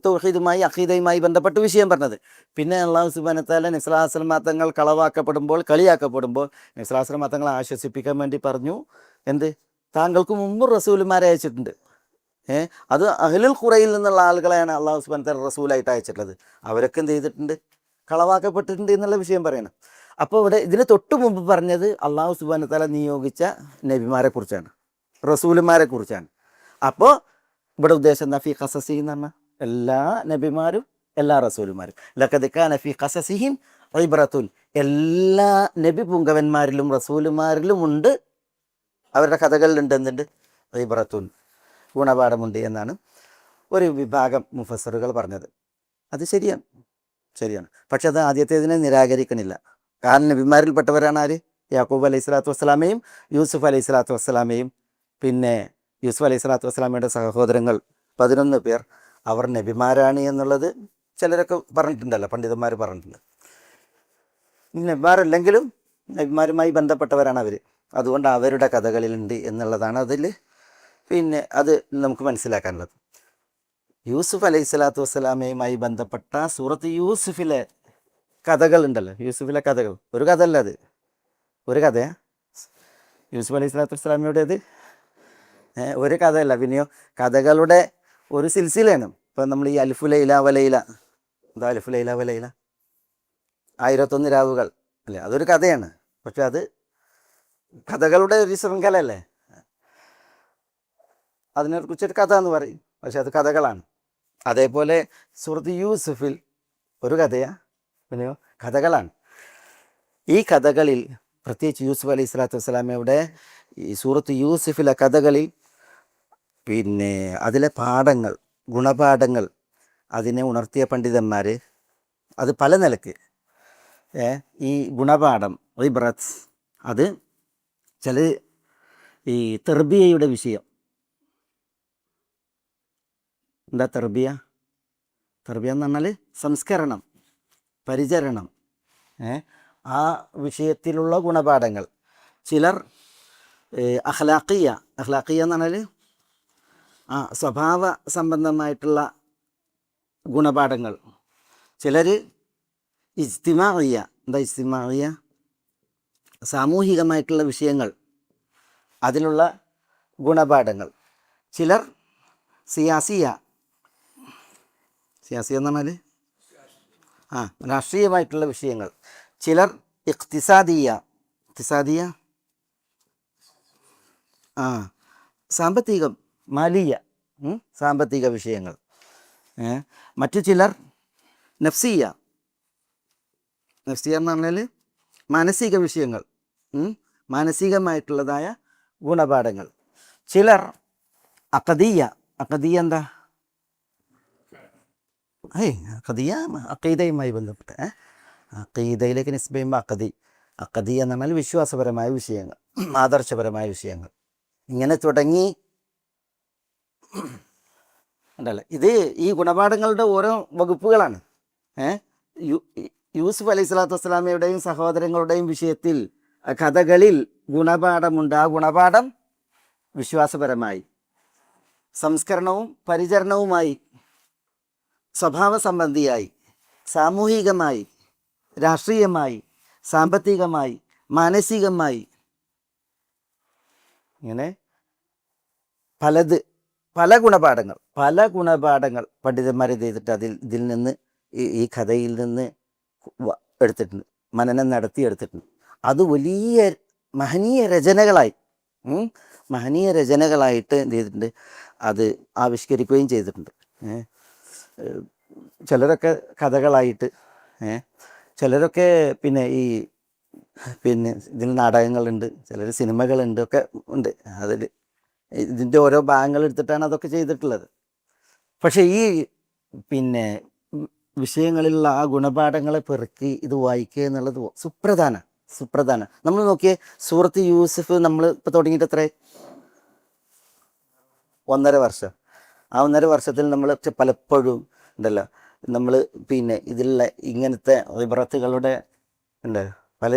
തൗഹീദുമായി അഖീദയുമായി ബന്ധപ്പെട്ട വിഷയം പറഞ്ഞത്. പിന്നെ അള്ളാഹു സുബ്ഹാനഹു വ തആല നബി സ്വല്ലല്ലാഹു അലൈഹി വസല്ലം തങ്ങൾ കളവാക്കപ്പെടുമ്പോൾ, കളിയാക്കപ്പെടുമ്പോൾ നബി സ്വല്ലല്ലാഹു അലൈഹി വസല്ലം തങ്ങളെ ആശ്വസിപ്പിക്കാൻ വേണ്ടി പറഞ്ഞു, എന്ത്, താങ്കൾക്ക് മുമ്പ് റസൂലുമാരെ അയച്ചിട്ടുണ്ട്. അത് അഹ്ലുൽ ഖുറയിൽ നിന്നുള്ള ആളുകളെയാണ് അള്ളാഹു സുബ്ഹാനഹു വ തആല റസൂലായിട്ട് അയച്ചിട്ടുള്ളത്. അവരൊക്കെ എന്ത് ചെയ്തിട്ടുണ്ട്, കളവാക്കപ്പെട്ടിട്ടുണ്ട് എന്നുള്ള വിഷയം പറയണം. അപ്പോൾ ഇവിടെ ഇതിന് തൊട്ട് മുമ്പ് പറഞ്ഞത് അള്ളാഹു സുബ്ഹാനഹു വ തആല നിയോഗിച്ച നബിമാരെ കുറിച്ചാണ്, റസൂലുമാരെ കുറിച്ചാണ്. അപ്പോൾ ഇവിടെ ഉദ്ദേശം എന്താ, ഫീ ഖസസി എന്ന് പറഞ്ഞാൽ എല്ലാ നബിമാരും എല്ലാ റസൂലുമാരും. ലഖദ് കാന ഫീ ഖസസിഹിം ഇബ്റത്തുൻ, എല്ലാ നബി പുങ്കവന്മാരിലും റസൂലുമാരിലും ഉണ്ട്, അവരുടെ കഥകളിലുണ്ട് എന്തുണ്ട്, ഇബ്റത്തുൻ, ഗുണപാഠമുണ്ട് എന്നാണ് ഒരു വിഭാഗം മുഫസ്സിറുകൾ പറഞ്ഞത്. അത് ശരിയാണ്, ശരിയാണ്. പക്ഷെ അത് ആദ്യത്തേതിനെ നിരാകരിക്കണില്ല. കാരണം നബിമാരിൽപ്പെട്ടവരാണ് ആര്, യാക്കൂബ് അലൈഹി സ്വലാത്തു വസ്സലാമയും യൂസുഫ് അലൈഹി സ്വലാത്തു വസ്സലാമയും. പിന്നെ യൂസുഫ് അലൈഹി സ്വലാത്തു വസ്സലാമയുടെ സഹോദരങ്ങൾ 11 പേർ, അവർ നബിമാരാണ് എന്നുള്ളത് ചിലരൊക്കെ പറഞ്ഞിട്ടുണ്ടല്ലോ, പണ്ഡിതന്മാർ പറഞ്ഞിട്ടുണ്ട്. നബിമാരല്ലെങ്കിലും നബിമാരുമായി ബന്ധപ്പെട്ടവരാണ് അവർ, അതുകൊണ്ട് അവരുടെ കഥകളിലുണ്ട് എന്നുള്ളതാണ് അതിൽ പിന്നെ അത് നമുക്ക് മനസ്സിലാക്കാനുള്ളത്. യൂസുഫ് അലൈഹി സ്വലാത്തു വസ്സലാമയുമായി ബന്ധപ്പെട്ട സൂറത്ത് യൂസുഫിലെ കഥകളുണ്ടല്ലോ, യൂസുഫിലെ കഥകൾ, ഒരു കഥ അല്ല അത്, ഒരു കഥയാ യൂസുഫ് അലൈഹി സ്വലാത്തു വസ്സലാമയുടേത്, ഒരു കഥയല്ല, പിന്നെയോ കഥകളുടെ ഒരു സിൽസിലയാണ്. ഇപ്പം നമ്മൾ ഈ അൽഫു ലൈല വലൈല, എന്താ അൽഫു ലൈല വലൈല, 1001 രാവുകൾ അല്ലേ, അതൊരു കഥയാണ്. പക്ഷെ അത് കഥകളുടെ ഒരു ശൃംഖലയല്ലേ, അതിനെക്കുറിച്ചൊരു കഥ എന്ന് പറയും, പക്ഷെ അത് കഥകളാണ്. അതേപോലെ സൂറത്ത് യൂസുഫിൽ ഒരു കഥയാ, പിന്നെയോ കഥകളാണ്. ഈ കഥകളിൽ പ്രത്യേകിച്ച് യൂസുഫ് അലൈഹി സ്വലാത്തു വസ്സലാമയുടെ ഈ സൂറത്ത് യൂസുഫിലെ കഥകളിൽ പിന്നെ അതിലെ പാഠങ്ങൾ, ഗുണപാഠങ്ങൾ അതിനെ ഉണർത്തിയ പണ്ഡിതന്മാർ അത് പല നിലക്ക് ഈ ഗുണപാഠം ഇബ്രത്ത് അത് ചില ഈ തെർബിയയുടെ വിഷയം. എന്താ തെർബിയ? തെർബിയ എന്ന് പറഞ്ഞാൽ സംസ്കരണം, പരിചരണം, ആ വിഷയത്തിലുള്ള ഗുണപാഠങ്ങൾ. ചിലർ അഖ്ലാഖിയ എന്ന് പറഞ്ഞാൽ സ്വഭാവ സംബന്ധമായിട്ടുള്ള ഗുണപാഠങ്ങൾ. ചിലർ ഇജ്തിമാഇയ, എന്താ ഇജ്തിമാഇയ, സാമൂഹികമായിട്ടുള്ള വിഷയങ്ങൾ, അതിലുള്ള ഗുണപാഠങ്ങൾ. ചിലർ സിയാസിയ എന്ന് പറഞ്ഞാൽ രാഷ്ട്രീയമായിട്ടുള്ള വിഷയങ്ങൾ. ചിലർ ഇഖ്തിസാദിയ സാമ്പത്തികം, മാലിയ, സാമ്പത്തിക വിഷയങ്ങൾ. മറ്റു ചിലർ നഫ്സിയ എന്ന് പറഞ്ഞാൽ മാനസിക വിഷയങ്ങൾ, മാനസികമായിട്ടുള്ളതായ ഗുണപാഠങ്ങൾ. ചിലർ അഖദിയ എന്താ, അഖീദയുമായി ബന്ധപ്പെട്ട അഖീദയിലേക്ക് നിസ്ബ ചെയ്യുമ്പോൾ അഖദി എന്ന് പറഞ്ഞാൽ വിശ്വാസപരമായ വിഷയങ്ങൾ, ആദർശപരമായ വിഷയങ്ങൾ. ഇങ്ങനെ തുടങ്ങി ഉണ്ടല്ലോ. ഇത് ഈ ഗുണപാഠങ്ങളുടെ ഓരോ വകുപ്പുകളാണ്. യൂസുഫ് അലൈഹി സ്വലാത്തു വസ്സലാമയുടെയും സഹോദരങ്ങളുടെയും വിഷയത്തിൽ കഥകളിൽ ഗുണപാഠമുണ്ട്. ആ ഗുണപാഠം വിശ്വാസപരമായി, സംസ്കരണവും പരിചരണവുമായി, സ്വഭാവ സംബന്ധിയായി, സാമൂഹികമായി, രാഷ്ട്രീയമായി, സാമ്പത്തികമായി, മാനസികമായി, ഇങ്ങനെ പല ഗുണപാഠങ്ങൾ പണ്ഡിതന്മാർ ചെയ്തിട്ട് ഇതിൽ നിന്ന് ഈ കഥയിൽ നിന്ന് എടുത്തിട്ടുണ്ട്. മനനം നടത്തിയെടുത്തിട്ടുണ്ട്. അത് വലിയ മഹനീയ രചനകളായി മഹനീയ രചനകളായിട്ട് എന്ത് ചെയ്തിട്ടുണ്ട്, അത് ആവിഷ്കരിക്കുകയും ചെയ്തിട്ടുണ്ട്. ചിലരൊക്കെ കഥകളായിട്ട്, ചിലരൊക്കെ പിന്നെ ഇതിൽ നാടകങ്ങളുണ്ട്, ചിലർ സിനിമകളുണ്ട്, ഒക്കെ ഉണ്ട്. അതിൽ ഇതിൻ്റെ ഓരോ ഭാഗങ്ങൾ എടുത്തിട്ടാണ് അതൊക്കെ ചെയ്തിട്ടുള്ളത്. പക്ഷേ ഈ പിന്നെ വിഷയങ്ങളിലുള്ള ആ ഗുണപാഠങ്ങളെ പെറുക്കി ഇത് വായിക്കുക എന്നുള്ളത് സുപ്രധാന. നമ്മൾ നോക്കിയേ, സൂറത്ത് യൂസുഫ് നമ്മൾ ഇപ്പോൾ തുടങ്ങിയിട്ട് എത്ര 1.5 വർഷം. ആ 1.5 വർഷത്തിൽ നമ്മൾ പലപ്പോഴും ഉണ്ടല്ലോ, നമ്മൾ പിന്നെ ഇതിലുള്ള ഇങ്ങനത്തെ ഇബ്രത്തുകളുടെ ഉണ്ട്, പല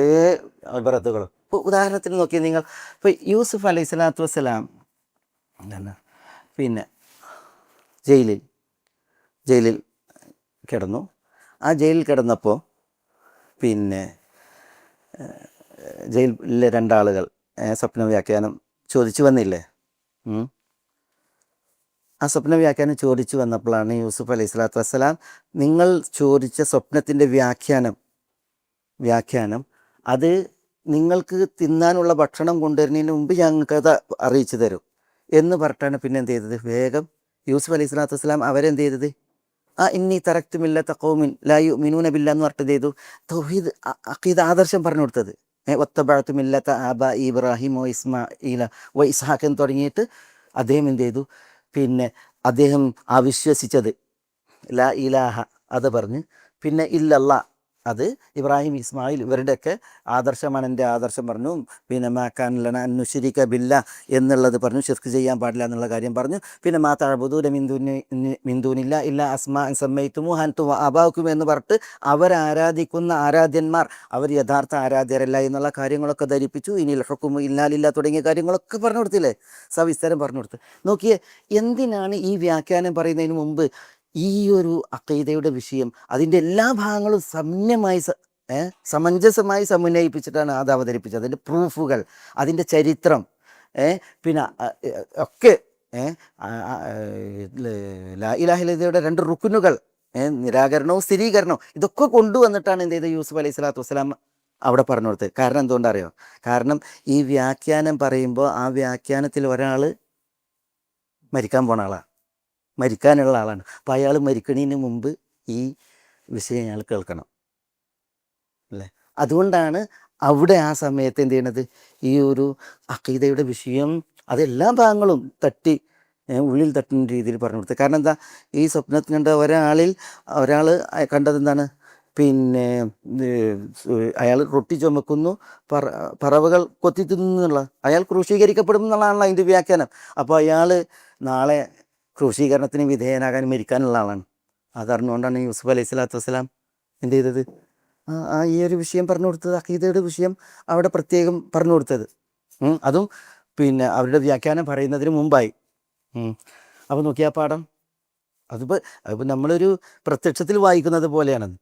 ഇബ്രത്തുകളും. ഇപ്പോൾ ഉദാഹരണത്തിന് നോക്കിയാൽ നിങ്ങൾ, ഇപ്പോൾ യൂസുഫ് അലൈഹി സ്വലാത്തു വസ്സലാം എന്താണ് പിന്നെ ജയിലിൽ കിടന്നു. ആ ജയിലിൽ കിടന്നപ്പോൾ പിന്നെ ജയിലിലെ 2 ആളുകൾ സ്വപ്ന വ്യാഖ്യാനം ചോദിച്ചു വന്നില്ലേ? ആ സ്വപ്ന വ്യാഖ്യാനം ചോദിച്ചു വന്നപ്പോഴാണ് യൂസുഫ് അലൈഹി സ്വലാത്തു വസ്സലാം, നിങ്ങൾ ചോദിച്ച സ്വപ്നത്തിൻ്റെ വ്യാഖ്യാനം അത് നിങ്ങൾക്ക് തിന്നാനുള്ള ഭക്ഷണം കൊണ്ടുവരുന്നതിന് മുമ്പ് ഞങ്ങൾക്കത് അറിയിച്ചു തരും എന്ന് പറഞ്ഞിട്ടാണ് പിന്നെ എന്ത് ചെയ്തത്, വേഗം യൂസുഫ് അലൈഹി സ്വലാത്തു വസ്സലാം അവരെന്ത് ചെയ്തത്, ഇന്നി തറക്തു മില്ലത്ത ഖൗമിൻ ലാ യുഅ്മിനൂന ബില്ലാഹ് എന്ന് പറഞ്ഞിട്ട് ചെയ്തു, തൗഹീദ് അഖീദ ആദർശം പറഞ്ഞു കൊടുത്തത്. വത്തബഅതു മില്ലത്ത ആബാഇ ഇബ്രാഹിം വ ഇസ്മാഈല വ ഇസ്ഹാഖ് എന്ന് തുടങ്ങിയിട്ട് അദ്ദേഹം എന്ത് ചെയ്തു, പിന്നെ അദ്ദേഹം വിശ്വസിച്ചത് ലാ ഇലാഹ അത് പറഞ്ഞ്, പിന്നെ ഇല്ലല്ലാ അത് ഇബ്രാഹിം ഇസ്മായിൽ ഇവരുടെയൊക്കെ ആദർശമാണ്, എൻ്റെ ആദർശം പറഞ്ഞു. പിന്നെ മാക്കാൻ ലന അന്നുശരിക ബില്ല എന്നുള്ളത് പറഞ്ഞു, ശിർക്ക് ചെയ്യാൻ പാടില്ല എന്നുള്ള കാര്യം പറഞ്ഞു. പിന്നെ മാ തഅബുദൂന മിൻദൂനില്ല ഇല്ല അസ്മാ സമ്മൈതുമു അൻതും വആബാഉക്കും എന്ന് പറഞ്ഞിട്ട് അവരാരാധിക്കുന്ന ആരാധ്യന്മാർ അവർ യഥാർത്ഥ ആരാധ്യരല്ല എന്നുള്ള കാര്യങ്ങളൊക്കെ ധരിപ്പിച്ചു. ഇനിൽ ഹുക്മു ഇല്ലാ ലില്ലാഹ് തുടങ്ങിയ കാര്യങ്ങളൊക്കെ പറഞ്ഞു കൊടുത്തില്ലേ, സവിസ്തരം പറഞ്ഞു കൊടുത്ത്. നോക്കിയേ, എന്തിനാണ് ഈ വ്യാഖ്യാനം പറയുന്നതിന് മുമ്പ് ഈ ഒരു അഖീദയുടെ വിഷയം അതിൻ്റെ എല്ലാ ഭാഗങ്ങളും സമഞ്ജസമായി സമന്വയിപ്പിച്ചിട്ടാണ് അത് അവതരിപ്പിച്ചത്. അതിൻ്റെ പ്രൂഫുകൾ, അതിൻ്റെ ചരിത്രം, പിന്നെ ഒക്കെ ലാ ഇലാഹ ഇല്ലല്ലയുടെ 2 റുക്നുകൾ, നിരാകരണവും സ്ഥിരീകരണവും, ഇതൊക്കെ കൊണ്ടുവന്നിട്ടാണ് എന്ത് ചെയ്തത്, യൂസുഫ് അലൈഹി സ്വലാത്തു വസ്സലാം അവിടെ പറഞ്ഞു കൊടുത്തത്. കാരണം എന്തുകൊണ്ടറിയോ? കാരണം ഈ വ്യാഖ്യാനം പറയുമ്പോൾ ആ വ്യാഖ്യാനത്തിൽ ഒരാൾ മരിക്കാനുള്ള ആളാണ്. അപ്പോൾ അയാൾ മരിക്കണതിന് മുമ്പ് ഈ വിഷയം അയാൾ കേൾക്കണം അല്ലേ. അതുകൊണ്ടാണ് അവിടെ ആ സമയത്ത് എന്ത് ചെയ്യണത്, ഈ ഒരു അഖീദയുടെ വിഷയം അതെല്ലാ ഭാഗങ്ങളും ഉള്ളിൽ തട്ടുന്ന രീതിയിൽ പറഞ്ഞു കൊടുത്തത്. കാരണം എന്താ, ഈ സ്വപ്നത്തിൽ കണ്ട ഒരാൾ കണ്ടത് എന്താണ്, പിന്നെ അയാൾ റൊട്ടി ചുമക്കുന്നു, പറവകൾ കൊത്തി തിന്നുള്ള, അയാൾ ക്രൂശീകരിക്കപ്പെടും എന്നുള്ളതാണല്ലോ അതിൻ്റെ വ്യാഖ്യാനം. അപ്പോൾ അയാൾ നാളെ ക്രൂശീകരണത്തിന് വിധേയനാകാൻ മരിക്കാനുള്ള ആളാണ്. അതറിഞ്ഞുകൊണ്ടാണ് യൂസുഫ് അലൈഹി സ്വലാത്തു വസ്സലാം എന്ത് ചെയ്തത്, ഈ ഒരു വിഷയം പറഞ്ഞു കൊടുത്തത്, അഖീദയുടെ വിഷയം അവിടെ പ്രത്യേകം പറഞ്ഞു കൊടുത്തത്. അതും പിന്നെ അവരുടെ വ്യാഖ്യാനം പറയുന്നതിന് മുമ്പായി. അപ്പോൾ നോക്കിയാ പാഠം, അതിപ്പോൾ നമ്മളൊരു പ്രത്യക്ഷത്തിൽ വായിക്കുന്നത് പോലെയാണത്.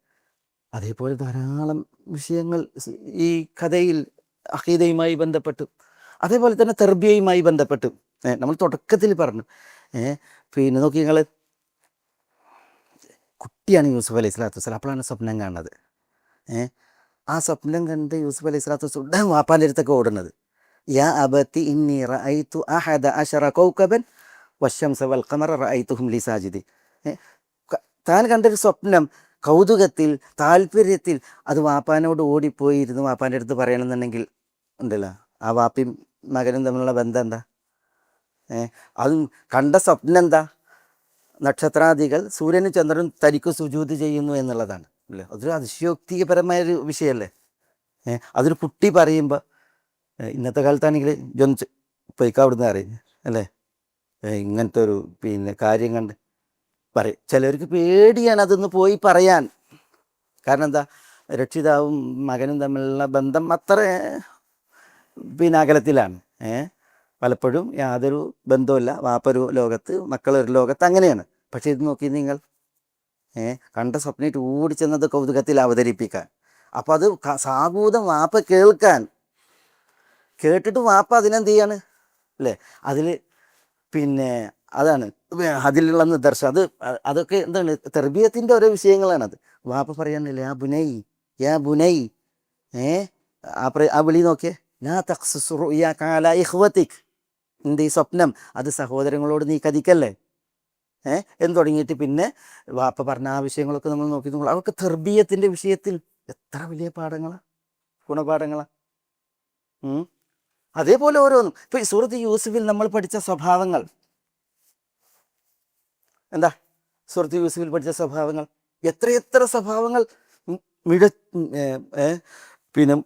അതേപോലെ ധാരാളം വിഷയങ്ങൾ ഈ കഥയിൽ അഖീദയുമായി ബന്ധപ്പെട്ടു, അതേപോലെ തന്നെ തർബിയയുമായി ബന്ധപ്പെട്ടു നമ്മൾ തുടക്കത്തിൽ പറഞ്ഞു. പിന്നെ നോക്കി, നിങ്ങൾ കുട്ടിയാണ് യൂസുഫ് അലൈഹി സ്വലാത്തു വസ്സലാം, അപ്പോഴാണ് സ്വപ്നം കാണുന്നത്. ആ സ്വപ്നം കണ്ട് യൂസുഫ് അലൈഹി സ്വലാത്തു വസ്സലാം വാപ്പാൻ്റെ അടുത്തൊക്കെ ഓടുന്നത്, യാ അബത്തി ഇന്നി റഅയ്തു അഹദ അശറ കൗകബൻ വശംസ വൽ ഖമറ റഅയ്തുഹും ലി സാജിദീൻ. താൻ കണ്ടൊരു സ്വപ്നം കൗതുകത്തിൽ, താല്പര്യത്തിൽ അത് വാപ്പാനോട് ഓടിപ്പോയിരുന്നു വാപ്പാൻ്റെ അടുത്ത് പറയണമെന്നുണ്ടെങ്കിൽ ഉണ്ടല്ലോ, ആ വാപ്പയും മകനും തമ്മിലുള്ള ബന്ധം എന്താ? അതും കണ്ട സ്വപ്നം എന്താ? നക്ഷത്രാദികൾ സൂര്യനും ചന്ദ്രനും തനിക്ക് സുജൂദ് ചെയ്യുന്നു എന്നുള്ളതാണ് അല്ലേ. അതൊരു അതിശയോക്തിപരമായൊരു വിഷയമല്ലേ. അതൊരു കുട്ടി പറയുമ്പോൾ, ഇന്നത്തെ കാലത്താണെങ്കിൽ ജൊന്ന് പൊയ്ക്കാവിടുന്ന് അറിയും അല്ലേ, ഇങ്ങനത്തെ ഒരു പിന്നെ കാര്യം കണ്ട് പറയും. ചിലർക്ക് പേടിയാണ് അതൊന്ന് പോയി പറയാൻ. കാരണം എന്താ, രക്ഷിതാവും മകനും തമ്മിലുള്ള ബന്ധം അത്ര പിന്നെ അകലത്തിലാണ്. പലപ്പോഴും യാതൊരു ബന്ധവുമില്ല, വാപ്പൊരു ലോകത്ത് മക്കളൊരു ലോകത്ത്, അങ്ങനെയാണ്. പക്ഷേ ഇത് നോക്കി നിങ്ങൾ, കണ്ട സ്വപ്നമായിട്ട് ഓടിച്ചെന്നത് കൗതുകത്തിൽ അവതരിപ്പിക്കാൻ. അപ്പോൾ അത് സാഗൂതം വാപ്പ കേട്ടിട്ട് വാപ്പ അതിനെന്ത് ചെയ്യാണ് അല്ലേ, അതിൽ പിന്നെ അതാണ് അതിലുള്ള നിദർശനം. അതൊക്കെ എന്താണ്, തർബിയത്തിൻ്റെ ഓരോ വിഷയങ്ങളാണത്. വാപ്പ പറയാനില്ല, യാ ബുനൈ ഏ ആ വിളി നോക്കിയേ, ലാ തഖ്സുസ് റുഅ്യാക അലാ ഇഖ്വതിക്, നിൻ്റെ ഈ സ്വപ്നം അത് സഹോദരങ്ങളോട് നീ കതിക്കല്ലേ. എന്ന് തുടങ്ങിയിട്ട് പിന്നെ വാപ്പ പറഞ്ഞ ആ വിഷയങ്ങളൊക്കെ നമ്മൾ നോക്കി നോക്കുക. അവർക്ക് തെർബീയത്തിൻ്റെ വിഷയത്തിൽ എത്ര വലിയ പാഠങ്ങളാണ്, ഗുണപാഠങ്ങളാണ്. അതേപോലെ ഓരോന്നും ഇപ്പോൾ ഈ സൂറത്ത് യൂസുഫിൽ നമ്മൾ പഠിച്ച സ്വഭാവങ്ങൾ എന്താ, സൂറത്ത് യൂസുഫിൽ പഠിച്ച സ്വഭാവങ്ങൾ എത്രയെത്ര സ്വഭാവങ്ങൾ മിഴ പിന്നെ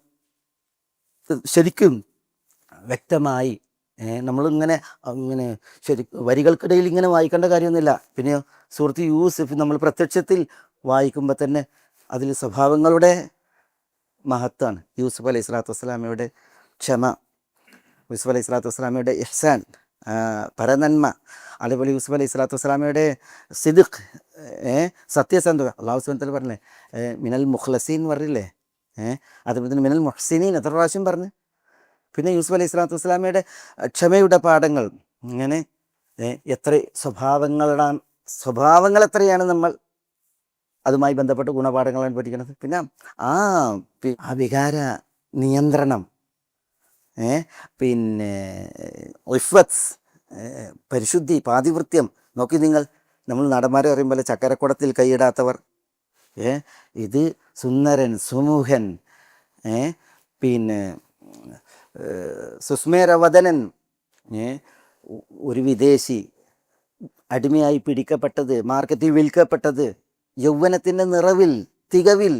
ശരിക്കും വ്യക്തമായി നമ്മളിങ്ങനെ ഇങ്ങനെ വരികൾക്കിടയിൽ ഇങ്ങനെ വായിക്കേണ്ട കാര്യമൊന്നുമില്ല. പിന്നെയോ സൂറത്ത് യൂസുഫ് നമ്മൾ പ്രത്യക്ഷത്തിൽ വായിക്കുമ്പോൾ തന്നെ അതിൽ സ്വഭാവങ്ങളുടെ മഹത്വമാണ്. യൂസുഫ് അലൈഹി സ്വലാത്തു വസ്സലാമയുടെ ക്ഷമ, യൂസുഫ് അലൈഹി സ്വലാത്തു വസ്സലാമയുടെ ഇഹ്സാൻ, പരനന്മ, അതേപോലെ യൂസുഫ് അലൈഹി സ്വലാത്തു വസ്സലാമയുടെ സിദ്ഖ്, സത്യസന്ധത. അള്ളാഹു സുബ്ഹാനഹു വ തആല പറഞ്ഞില്ലേ, മിനൽ മുഖ്ലസീൻ പറഞ്ഞില്ലേ, അതുപോലെ തന്നെ മിനൽ മുഹ്സിനീൻ എത്ര പ്രാവശ്യം പറഞ്ഞു. പിന്നെ യൂസുഫ് അലൈഹി സ്വലാത്തു വസ്സലാമയുടെ ക്ഷമയുടെ പാഠങ്ങൾ, ഇങ്ങനെ എത്ര സ്വഭാവങ്ങൾ എത്രയാണ് നമ്മൾ അതുമായി ബന്ധപ്പെട്ട് ഗുണപാഠങ്ങളാണ് പഠിക്കുന്നത്. പിന്നെ ആ വികാര നിയന്ത്രണം, പിന്നെ ഇഫ്വത്ത്, പരിശുദ്ധി, പാതിവൃത്യം. നോക്കി നിങ്ങൾ, നമ്മൾ നടന്മാരെ പറയുമ്പോൾ ചക്കരക്കുടത്തിൽ കൈയിടാത്തവർ, ഇത് സുന്ദരൻ, സുമുഖൻ, പിന്നെ സുസ്മേരവദനൻ, ഒരു വിദേശി, അടിമയായി പിടിക്കപ്പെട്ടത്, മാർക്കറ്റിൽ വിൽക്കപ്പെട്ടത്, യൗവനത്തിൻ്റെ നിറവിൽ തികവിൽ,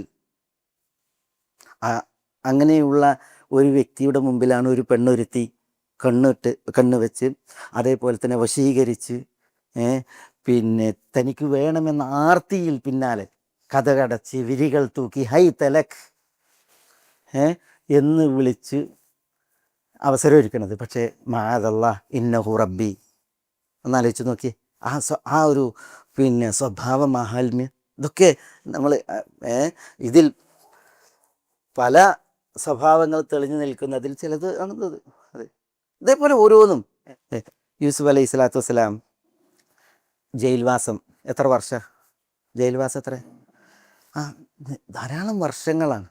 അങ്ങനെയുള്ള ഒരു വ്യക്തിയുടെ മുമ്പിലാണ് ഒരു പെണ്ണൊരുത്തി കണ്ണ് വെച്ച് അതേപോലെ തന്നെ വശീകരിച്ച് പിന്നെ തനിക്ക് വേണമെന്ന ആർത്തിയിൽ പിന്നാലെ കഥകടച്ച് വിരികൾ തൂക്കി ഹൈ തലക് എന്ന് വിളിച്ച് അവസരം ഒരുക്കണത്. പക്ഷേ മഅദല്ലാ ഇന്നഹു റബ്ബി, ഒന്നാലോചിച്ച് നോക്കി ആ ഒരു പിന്നെ സ്വഭാവ മാഹാത്മ്യം. ഇതൊക്കെ നമ്മൾ ഇതിൽ പല സ്വഭാവങ്ങൾ തെളിഞ്ഞു നിൽക്കുന്നതിൽ ചിലത് ആണത്. അതെ, ഇതേപോലെ ഓരോന്നും. യൂസുഫ് അലൈഹി സ്വലാത്തു വസ്സലാം ജയിൽവാസം എത്ര വർഷം, ജയിൽവാസം എത്ര, ധാരാളം വർഷങ്ങളാണ്.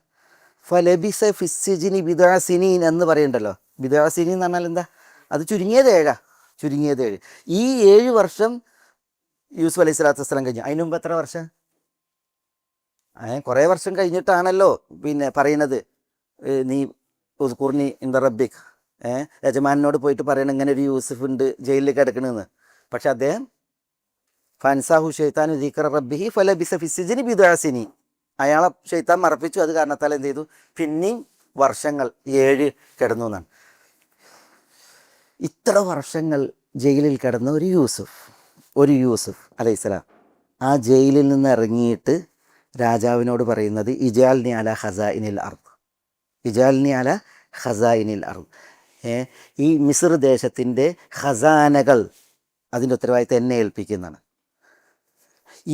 ഫലബിസ ഫിസ്സിജിനി ബിദ്അ സിനീൻ എന്ന് പറയുന്നുണ്ടല്ലോ. ബിദ്അ സിനീൻ എന്ന് പറഞ്ഞാൽ എന്താ, അത് ചുരുങ്ങിയത് 7. ഈ 7 വർഷം യൂസുഫ് അലൈഹി സ്വലാത്തു വസ്സലാം കഴിഞ്ഞു. അതിന് മുമ്പ് എത്ര വർഷം, കുറേ വർഷം കഴിഞ്ഞിട്ടാണല്ലോ പിന്നെ പറയുന്നത്, നീ ഉസ്കുർനി ഇൻദ റബ്ബിക്, യജമാനോട് പോയിട്ട് പറയണം ഇങ്ങനെ ഒരു യൂസുഫ് ഉണ്ട് ജയിലിൽ കിടക്കണമെന്ന്. പക്ഷെ അദ്ദേഹം ഫൻസാഹു ഷെയ്ത്താനു ദിക്ര റബ്ബിഹി ഫലബിസ ഫിസ്സിജിനി ബിദ്അ സിനീൻ, അയാളെ ഷെയ്ത്താൻ മറപ്പിച്ചു. അത് കാരണത്താൽ എന്ത് ചെയ്തു, പിന്നെയും വർഷങ്ങൾ 7 കിടന്നു എന്നാണ്. ഇത്ര വർഷങ്ങൾ ജയിലിൽ കിടന്ന ഒരു യൂസുഫ് അലൈഹിസ്സലാം ആ ജയിലിൽ നിന്ന് ഇറങ്ങിയിട്ട് രാജാവിനോട് പറയുന്നത് ഇജാൽനി അല ഖസാഇനിൽ അർദ്, ഇജാൽനി അല ഖസാഇനിൽ അർദ്, ഈ മിസ്ർ ദേശത്തിൻ്റെ ഖസാനകൾ അതിൻ്റെ ഉത്തരവാദിത്തം എന്നെ ഏൽപ്പിക്കുന്നതാണ്.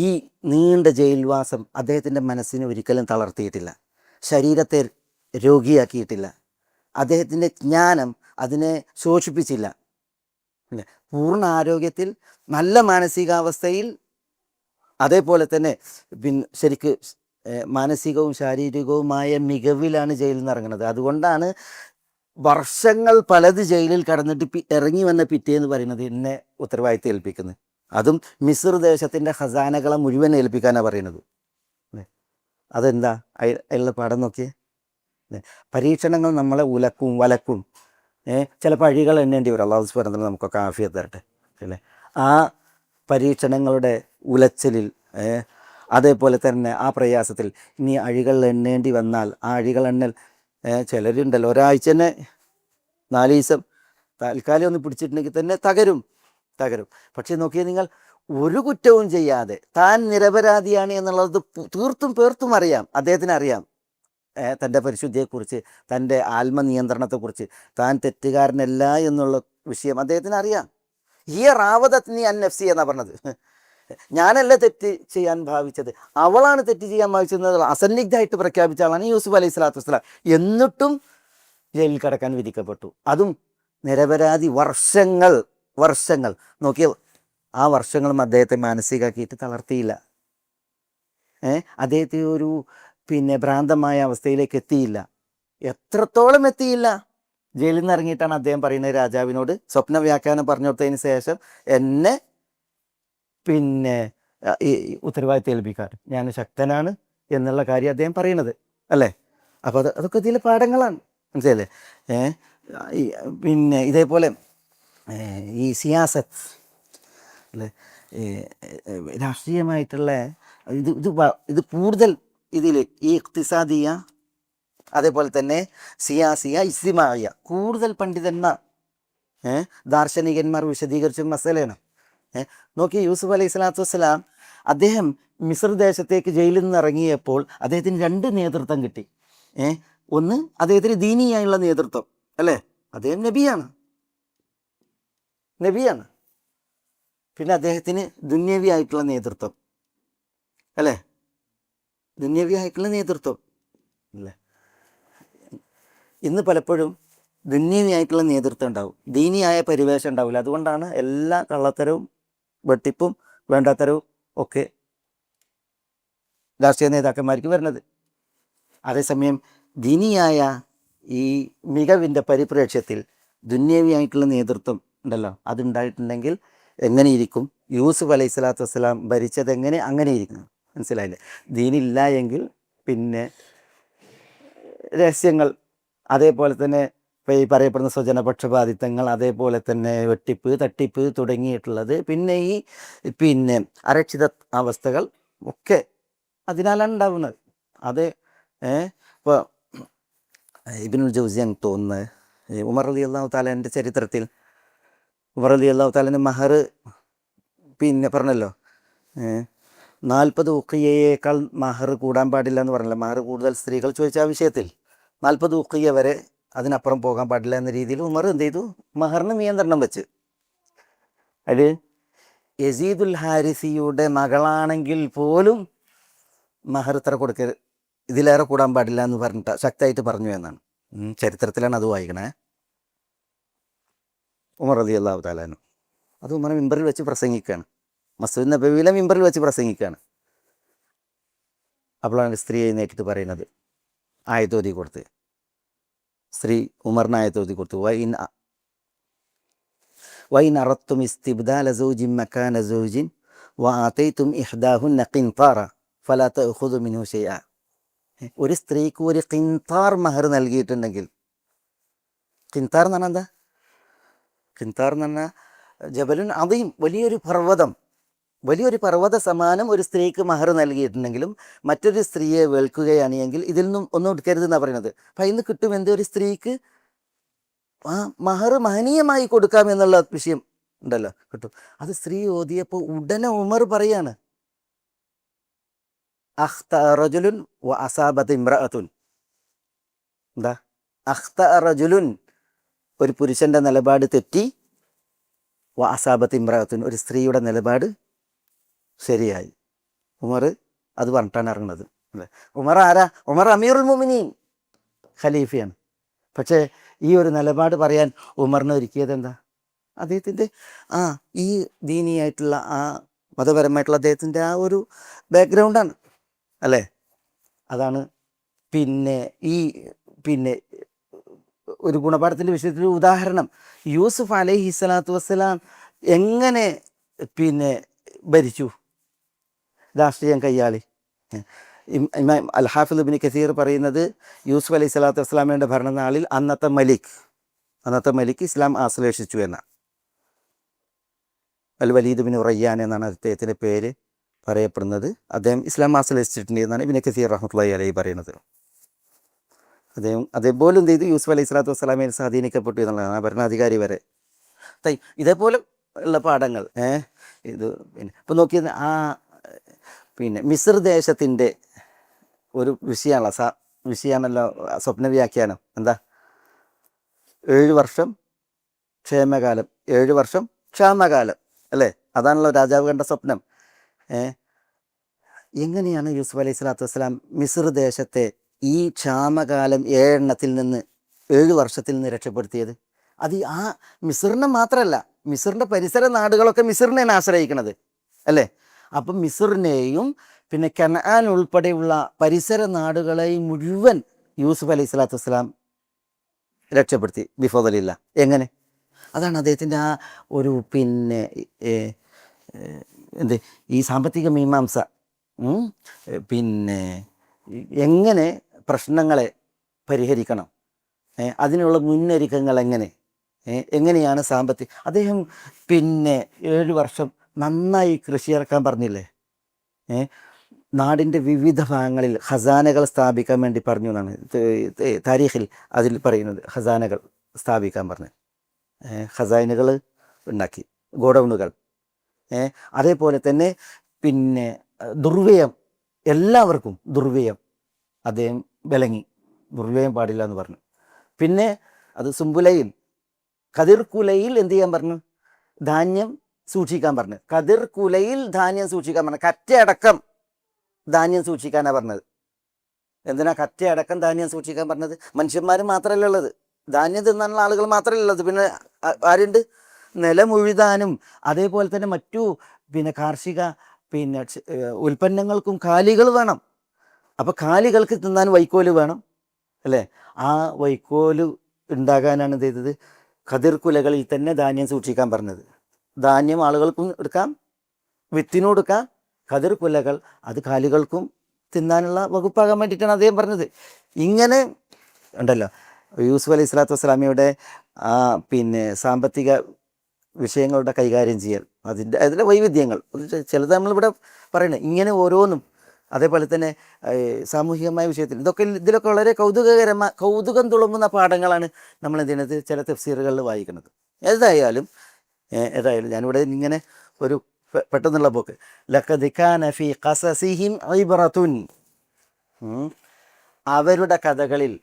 ഈ നീണ്ട ജയിൽവാസം അദ്ദേഹത്തിൻ്റെ മനസ്സിനെ ഒരിക്കലും തളർത്തിയിട്ടില്ല, ശരീരത്തെ രോഗിയാക്കിയിട്ടില്ല, അദ്ദേഹത്തിൻ്റെ ജ്ഞാനം അതിനെ ശോഷിപ്പിച്ചില്ല. പൂർണ്ണ ആരോഗ്യത്തിൽ, നല്ല മാനസികാവസ്ഥയിൽ, അതേപോലെ തന്നെ ശരിക്ക് മാനസികവും ശാരീരികവുമായ മികവിലാണ് ജയിലിൽ നിന്ന് ഇറങ്ങുന്നത്. അതുകൊണ്ടാണ് വർഷങ്ങൾ പലത് ജയിലിൽ കടന്നിട്ട് ഇറങ്ങി വന്ന പിറ്റേന്ന് പറയുന്നത് എന്നെ ഉത്തരവാദിത്തം ഏൽപ്പിക്കുന്നത്. അതും മിസ്ർ ദേശത്തിൻ്റെ ഖസാനകളെ മുഴുവൻ ഏൽപ്പിക്കാനാണ് പറയുന്നത്. അതെന്താ അതിലുള്ള പാഠം നോക്കിയേ. പരീക്ഷണങ്ങൾ നമ്മളെ വലക്കും, ചിലപ്പോൾ അഴികൾ എണ്ണേണ്ടി വരും. അല്ലാഹു സുബ്ഹാനഹു വ തആല നമുക്കൊക്കെ ആഫിയത്ത് തരട്ടെ, അല്ലേ. ആ പരീക്ഷണങ്ങളുടെ ഉലച്ചിലിൽ, അതേപോലെ തന്നെ ആ പ്രയാസത്തിൽ ഇനി അഴികൾ എണ്ണേണ്ടി വന്നാൽ ആ അഴികൾ എണ്ണൽ, ചിലരുണ്ടല്ലോ ഒരാഴ്ച തന്നെ 4 ദിവസം താൽക്കാലം ഒന്ന് പിടിച്ചിട്ടുണ്ടെങ്കിൽ തന്നെ തകരും. പക്ഷേ നോക്കിയാൽ നിങ്ങൾ ഒരു കുറ്റവും ചെയ്യാതെ താൻ നിരപരാധിയാണ് എന്നുള്ളത് തീർത്തും അറിയാം, അദ്ദേഹത്തിന് അറിയാം. തൻ്റെ പരിശുദ്ധിയെക്കുറിച്ച്, തൻ്റെ ആത്മനിയന്ത്രണത്തെക്കുറിച്ച്, താൻ തെറ്റുകാരനല്ല എന്നുള്ള വിഷയം അദ്ദേഹത്തിന് അറിയാം. ഈ റാവതത്നി അൻ നഫ്സി എന്നാണ് പറഞ്ഞത്. ഞാനല്ല തെറ്റ് ചെയ്യാൻ ഭാവിച്ചത്, അവളാണ് തെറ്റ് ചെയ്യാൻ ഭാവിച്ചത് അസന്നിഗ്ധമായിട്ട് പ്രഖ്യാപിച്ച ആളാണ് യൂസുഫ് അലൈഹി സ്വലാത്തു വസ്സലാം. എന്നിട്ടും ജയിലിൽ കിടക്കാൻ വിധിക്കപ്പെട്ടു. അതും നിരപരാധി വർഷങ്ങൾ നോക്കിയ ആ വർഷങ്ങളും അദ്ദേഹത്തെ മാനസികമാക്കിയിട്ട് തളർത്തിയില്ല. അദ്ദേഹത്തെ ഒരു ഭ്രാന്തമായ അവസ്ഥയിലേക്ക് എത്തിയില്ല. എത്രത്തോളം എത്തിയില്ല. ജയിലിൽ നിന്ന് ഇറങ്ങിയിട്ടാണ് അദ്ദേഹം പറയുന്നത് രാജാവിനോട് സ്വപ്ന വ്യാഖ്യാനം പറഞ്ഞു കൊടുത്തതിന് ശേഷം എന്നെ പിന്നെ ഈ ഉത്തരവാദിത്തം ഏൽപ്പിക്കാൻ ഞാൻ ശക്തനാണ് എന്നുള്ള കാര്യം അദ്ദേഹം പറയണത് അല്ലേ. അപ്പോൾ അതൊക്കെ ഇതിലെ പാഠങ്ങളാണ്, മനസ്സിലല്ലേ. പിന്നെ ഇതേപോലെ ഈ സിയാസത്ത് അല്ലേ, രാഷ്ട്രീയമായിട്ടുള്ള ഇത് കൂടുതൽ ഇതിൽ ഈ ഇഖ്തിസാദിയ അതേപോലെ തന്നെ സിയാസിയ ഇസ്തിമായ കൂടുതൽ പണ്ഡിതന്മാർ ദാർശനികന്മാർ വിശദീകരിച്ച മസലയാണ്. നോക്കി, യൂസുഫ് അലൈഹി സ്വലാത്തു വസ്സലാം അദ്ദേഹം മിസ്ർ ദേശത്തേക്ക് ജയിലിൽ നിന്ന് ഇറങ്ങിയപ്പോൾ അദ്ദേഹത്തിന് 2 നേതൃത്വം കിട്ടി. ഒന്ന് അദ്ദേഹത്തിന് ദീനിയായുള്ള നേതൃത്വം അല്ലേ, അദ്ദേഹം നബിയാണ്. പിന്നെ അദ്ദേഹത്തിന് ദുന്യവി ആയിട്ടുള്ള നേതൃത്വം അല്ലേ, ദുന്യവി ആയിട്ടുള്ള നേതൃത്വം അല്ലേ. ഇന്ന് പലപ്പോഴും ദുന്യവി ആയിട്ടുള്ള നേതൃത്വം ഉണ്ടാവും, ദീനിയായ പരിവേഷം ഉണ്ടാവില്ല. അതുകൊണ്ടാണ് എല്ലാ കള്ളത്തരവും വെട്ടിപ്പും വേണ്ടാത്തരവും ഒക്കെ രാഷ്ട്രീയ നേതാക്കന്മാർക്ക് വരുന്നത്. അതേസമയം ദീനിയായ ഈ മികവിൻ്റെ പരിപ്രേക്ഷ്യത്തിൽ ദുന്യവിയായിട്ടുള്ള നേതൃത്വം ഉണ്ടല്ലോ, അതുണ്ടായിട്ടുണ്ടെങ്കിൽ എങ്ങനെയിരിക്കും യൂസുഫ് അലൈഹി സ്വലാത്തു വസ്സലാം ഭരിച്ചത് അങ്ങനെ ഇരിക്കും, മനസ്സിലായില്ലേ. ദീനില്ല എങ്കിൽ പിന്നെ രഹസ്യങ്ങൾ, അതേപോലെ തന്നെ ഇപ്പോൾ ഈ പറയപ്പെടുന്ന സ്വജനപക്ഷപാതിത്വങ്ങൾ, അതേപോലെ തന്നെ വെട്ടിപ്പ് തട്ടിപ്പ് തുടങ്ങിയിട്ടുള്ളത്, പിന്നെ അരക്ഷിത അവസ്ഥകൾ ഒക്കെ അതിനാലാണ് ഉണ്ടാവുന്നത്. അത് ഇപ്പോൾ ഇബ്നുൽ ജൗസി എന്ന് തോന്നുന്നത് ഉമർ റളിയല്ലാഹു തആലയുടെ ചരിത്രത്തിൽ ഉമർ റളിയല്ലാഹു തആലയുടെ മഹർ പിന്നെ പറഞ്ഞല്ലോ 40 ഉഖിയയേക്കാൾ മഹർ കൂടാൻ പാടില്ല എന്ന് പറഞ്ഞല്ലോ. മഹർ കൂടുതൽ സ്ത്രീകൾ ചോദിച്ച ആ വിഷയത്തിൽ 40 ഉഖിയ വരെ അതിനപ്പുറം പോകാൻ പാടില്ല എന്ന രീതിയിൽ ഉമർ എന്ത് ചെയ്തു, മഹറിന് നിയന്ത്രണം വെച്ച്. അത് യസീദുൽ ഹാരിസിയുടെ മകളാണെങ്കിൽ പോലും മഹർ ഇത്ര കൊടുക്കരുത്, ഇതിലേറെ കൂടാൻ പാടില്ല എന്ന് പറഞ്ഞിട്ട് ശക്തമായിട്ട് പറഞ്ഞു എന്നാണ് ചരിത്രത്തിലാണ് അത് വായിക്കണേ. ഉമർ റളിയല്ലാഹു തആല അൻഹു അത് ഉമർ മിമ്പറിൽ വെച്ച് പ്രസംഗിക്കുകയാണ്, മസ്ജിദ് നബവിയിലെ മിമ്പറിൽ വെച്ച് പ്രസംഗിക്കുകയാണ്. അപ്പോഴാണ് സ്ത്രീ എഴുന്നേറ്റിട്ട് പറയുന്നത്, ആയത്തോതി കൊടുത്ത്, സ്ത്രീ ഉമറിന് ആയത്തോതി കൊടുത്തു, വൈൻ അറത്തും ഇസ്തിബ്ദാല സൗജിൻ മകാന സൗജിൻ വആതൈതും ഇഹ്ദാഹുന്ന ഖിൻതാറ ഫലാ തഅഖുദു മിൻഹു ശൈഅ. ഒരു സ്ത്രീക്ക് ഒരു ഖിൻതാർ മഹർ നൽകിയിട്ടുണ്ടെങ്കിൽ, ഖിൻതാർ എന്ന് പറഞ്ഞാൽ എന്താ? ഖിൻതാർ എന്ന് പറഞ്ഞാൽ ജബലുൻ അദീം, വലിയൊരു പർവ്വത സമാനം ഒരു സ്ത്രീക്ക് മഹർ നൽകിയിട്ടുണ്ടെങ്കിലും മറ്റൊരു സ്ത്രീയെ വെൽക്കുകയാണെങ്കിൽ ഇതിൽ നിന്നും ഒന്നും എടുക്കരുത് എന്നാണ് പറയുന്നത്. അപ്പം ഇന്ന് കിട്ടും എന്ത്, ഒരു സ്ത്രീക്ക് ആ മഹർ മഹനീയമായി കൊടുക്കാമെന്നുള്ള വിഷയം ഉണ്ടല്ലോ, കിട്ടും. അത് സ്ത്രീ ഓതിയപ്പോൾ ഉടനെ ഉമർ പറയാണ്, അഖ്ത റജുലുൻ വ അസാബത ഇംറഅത്തുൻ. എന്താ അഖ്ത റജുലുൻ, ഒരു പുരുഷൻ്റെ നിലപാട് തെറ്റി, വ അസാബത്ത് ഇമ്രാത്തുൻ, ഒരു സ്ത്രീയുടെ നിലപാട് ശരിയായി. ഉമർ അത് പറഞ്ഞിട്ടാണ് ഇറങ്ങുന്നത് അല്ലേ. ഉമർ ആരാ? ഉമർ അമീറുൽ മുഅ്മിനീൻ, ഖലീഫയാണ്. പക്ഷേ ഈ ഒരു നിലപാട് പറയാൻ ഉമറിനെ ഒരുക്കിയത് എന്താ? അദ്ദേഹത്തിൻ്റെ ഈ ദീനിയായിട്ടുള്ള മതപരമായിട്ടുള്ള അദ്ദേഹത്തിൻ്റെ ആ ഒരു ബാക്ക്ഗ്രൗണ്ടാണ് അല്ലേ. അതാണ് പിന്നെ ഒരു ഗുണപാഠത്തിൻ്റെ വിഷയത്തിൽ ഉദാഹരണം, യൂസുഫ് അലൈഹി സ്വലാത്തു വസ്സലാം എങ്ങനെ ഭരിച്ചു, രാഷ്ട്രീയം കൈയാളി. ഇമാം അൽ ഹാഫിദ് ഇബ്നു കസീർ പറയുന്നത്, യൂസുഫ് അലൈഹി സ്വലാത്തു വസ്സലാമയുടെ ഭരണനാളിൽ അന്നത്തെ മലിക് ഇസ്ലാം ആശ്ലേഷിച്ചു എന്നാണ്. അൽ വലീദ് ബിൻ റയ്യാൻ എന്നാണ് അദ്ദേഹത്തിൻ്റെ പേര് പറയപ്പെടുന്നത്. അദ്ദേഹം ഇസ്ലാം ആശ്ലേഷിച്ചിട്ടുണ്ട് എന്നാണ് ഇബ്നു കസീർ റഹ്മത്തുള്ളാഹി അലൈഹി പറയുന്നത്. അതേപോലെ എന്ത് ചെയ്തു, യൂസുഫ് അലൈഹി സ്വലാത്തു വസ്സലാമയിൽ സ്വാധീനിക്കപ്പെട്ടു എന്നുള്ളതാണ്, ആ ഭരണാധികാരി വരെ. ഇതേപോലെ ഉള്ള പാഠങ്ങൾ ഇത് ഇപ്പം നോക്കിയത് മിസ്ർ ദേശത്തിൻ്റെ ഒരു വിഷയമാണല്ലോ സ്വപ്ന വ്യാഖ്യാനം. എന്താ? 7 വർഷം ക്ഷേമകാലം, 7 വർഷം ക്ഷാമകാലം അല്ലേ. അതാണല്ലോ രാജാവ് കണ്ട സ്വപ്നം. എങ്ങനെയാണ് യൂസുഫ് അലൈഹി സ്വലാത്തു വസ്സലാം മിസ്ർ ദേശത്തെ ഈ ക്ഷാമകാലം 7 എണ്ണത്തിൽ നിന്ന് 7 വർഷത്തിൽ നിന്ന് രക്ഷപ്പെടുത്തിയത്? അത് ആ മിസ്റിനെ മാത്രമല്ല, മിസ്റിൻ്റെ പരിസര നാടുകളൊക്കെ മിസ്റിനെയാണ് ആശ്രയിക്കുന്നത് അല്ലേ. അപ്പം മിസ്റിനെയും പിന്നെ കനആൻ ഉൾപ്പെടെയുള്ള പരിസര നാടുകളെയും മുഴുവൻ യൂസുഫ് അലൈഹി സ്വലാത്തു വസ്സലാം രക്ഷപ്പെടുത്തി ബിഫദലില്ല. എങ്ങനെ? അതാണ് അദ്ദേഹത്തിൻ്റെ ആ ഒരു പിന്നെ എന്ത് ഈ സാമ്പത്തിക മീമാംസ, പിന്നെ എങ്ങനെ പ്രശ്നങ്ങളെ പരിഹരിക്കണം, അതിനുള്ള മുന്നൊരുക്കങ്ങൾ എങ്ങനെയാണ് അദ്ദേഹം പിന്നെ 7 വർഷം നന്നായി കൃഷി ഇറക്കാൻ പറഞ്ഞില്ലേ? നാടിൻ്റെ വിവിധ ഭാഗങ്ങളിൽ ഖസാനകൾ സ്ഥാപിക്കാൻ വേണ്ടി പറഞ്ഞു എന്നാണ് താരീഖിൽ അതിൽ പറയുന്നത്. ഖസാനകൾ സ്ഥാപിക്കാൻ പറഞ്ഞു, ഖസാനുകൾ ഉണ്ടാക്കി, ഗോഡൗണുകൾ. അതേപോലെ തന്നെ പിന്നെ ദുർവ്യയം, എല്ലാവർക്കും ദുർവ്യയം അദ്ദേഹം വിലങ്ങി, ദുർവ്യയം പാടില്ല എന്ന് പറഞ്ഞു. പിന്നെ അത് സുംബുലയിൽ കതിർ കുലയിൽ എന്ത് ചെയ്യാൻ പറഞ്ഞു? ധാന്യം സൂക്ഷിക്കാൻ പറഞ്ഞു. കതിർ കുലയിൽ ധാന്യം സൂക്ഷിക്കാൻ പറഞ്ഞു. കറ്റയടക്കം ധാന്യം സൂക്ഷിക്കാനാണ് പറഞ്ഞത്. എന്തിനാ കറ്റയടക്കം ധാന്യം സൂക്ഷിക്കാൻ പറഞ്ഞത്? മനുഷ്യന്മാർ മാത്രമല്ല ഉള്ളത്, ധാന്യം തിന്നാനുള്ള ആളുകൾ മാത്രമല്ല ഉള്ളത്, പിന്നെ ആരുണ്ട്? നിലമുഴുതാനും അതേപോലെ തന്നെ മറ്റു പിന്നെ കാർഷിക പിന്നെ ഉൽപ്പന്നങ്ങൾക്കും കാലികൾ വേണം. അപ്പോൾ കാലികൾക്ക് തിന്നാൻ വൈക്കോല് വേണം അല്ലേ? ആ വൈക്കോല് ഉണ്ടാകാനാണ് ഇത് ചെയ്തത്. കതിർ കുലകളിൽ തന്നെ ധാന്യം സൂക്ഷിക്കാൻ പറഞ്ഞത്. ധാന്യം ആളുകൾക്കും എടുക്കാം, വിത്തിനും എടുക്കാം. കതിർ കുലകൾ അത് കാലികൾക്കും തിന്നാനുള്ള വകുപ്പാകാൻ വേണ്ടിയിട്ടാണ് അദ്ദേഹം പറഞ്ഞത്. ഇങ്ങനെ ഉണ്ടല്ലോ യൂസുഫ് അലൈഹി സ്വലാത്തു വസ്സലാമയുടെ ആ പിന്നെ സാമ്പത്തിക വിഷയങ്ങളുടെ കൈകാര്യം ചെയ്യൽ, അതിലെ വൈവിധ്യങ്ങൾ ചിലത് നമ്മളിവിടെ പറയുന്നത് ഇങ്ങനെ ഓരോന്നും. അതേപോലെ തന്നെ സാമൂഹികമായ വിഷയത്തിൽ ഇതിലൊക്കെ വളരെ കൗതുകം തുളുമ്പുന്ന പാഠങ്ങളാണ് നമ്മൾ എന്തിനത് ചില തഫ്സീറുകളിൽ വായിക്കുന്നത്. ഏതായാലും ഞാനിവിടെ ഇങ്ങനെ ഒരു പെട്ടെന്നുള്ള പോക്ക്. ലഖദ് കാന ഫീ ഖസസിഹിം ഇബ്റത്തുൻ, അവരുടെ കഥകളിൽ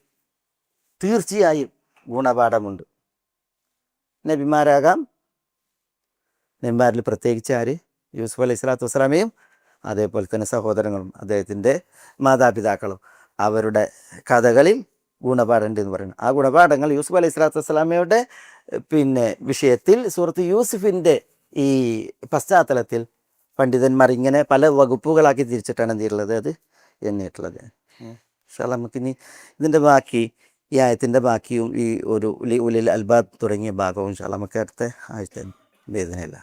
തീർച്ചയായും ഗുണപാഠമുണ്ട്. നബിമാരാകാം, നബിമാരിൽ പ്രത്യേകിച്ച് ആര്? യൂസുഫ് അലൈഹി സ്വലാത്തു വസ്സലാമയും അതേപോലെ തന്നെ സഹോദരങ്ങളും അദ്ദേഹത്തിൻ്റെ മാതാപിതാക്കളും, അവരുടെ കഥകളിൽ ഗുണപാഠമുണ്ട് എന്ന് പറയുന്നത്. ആ ഗുണപാഠങ്ങൾ യൂസുഫ് അലൈഹി സ്വലാത്തു വസ്സലാമയുടെ പിന്നെ വിഷയത്തിൽ സൂറത്ത് യൂസുഫിൻ്റെ ഈ പശ്ചാത്തലത്തിൽ പണ്ഡിതന്മാർ ഇങ്ങനെ പല വകുപ്പുകളാക്കി തിരിച്ചിട്ടാണ് എന്തിട്ടുള്ളത്, അത് എണ്ണിയിട്ടുള്ളത്. നമുക്കിനി ഇതിൻ്റെ ബാക്കി, ഈ ആയത്തിൻ്റെ ബാക്കിയും ഈ ഒരു ഉലിൽ അൽബാബ് തുടങ്ങിയ ഭാഗവും നമുക്ക് അടുത്ത ആഴ്ച വേദനയില്ല.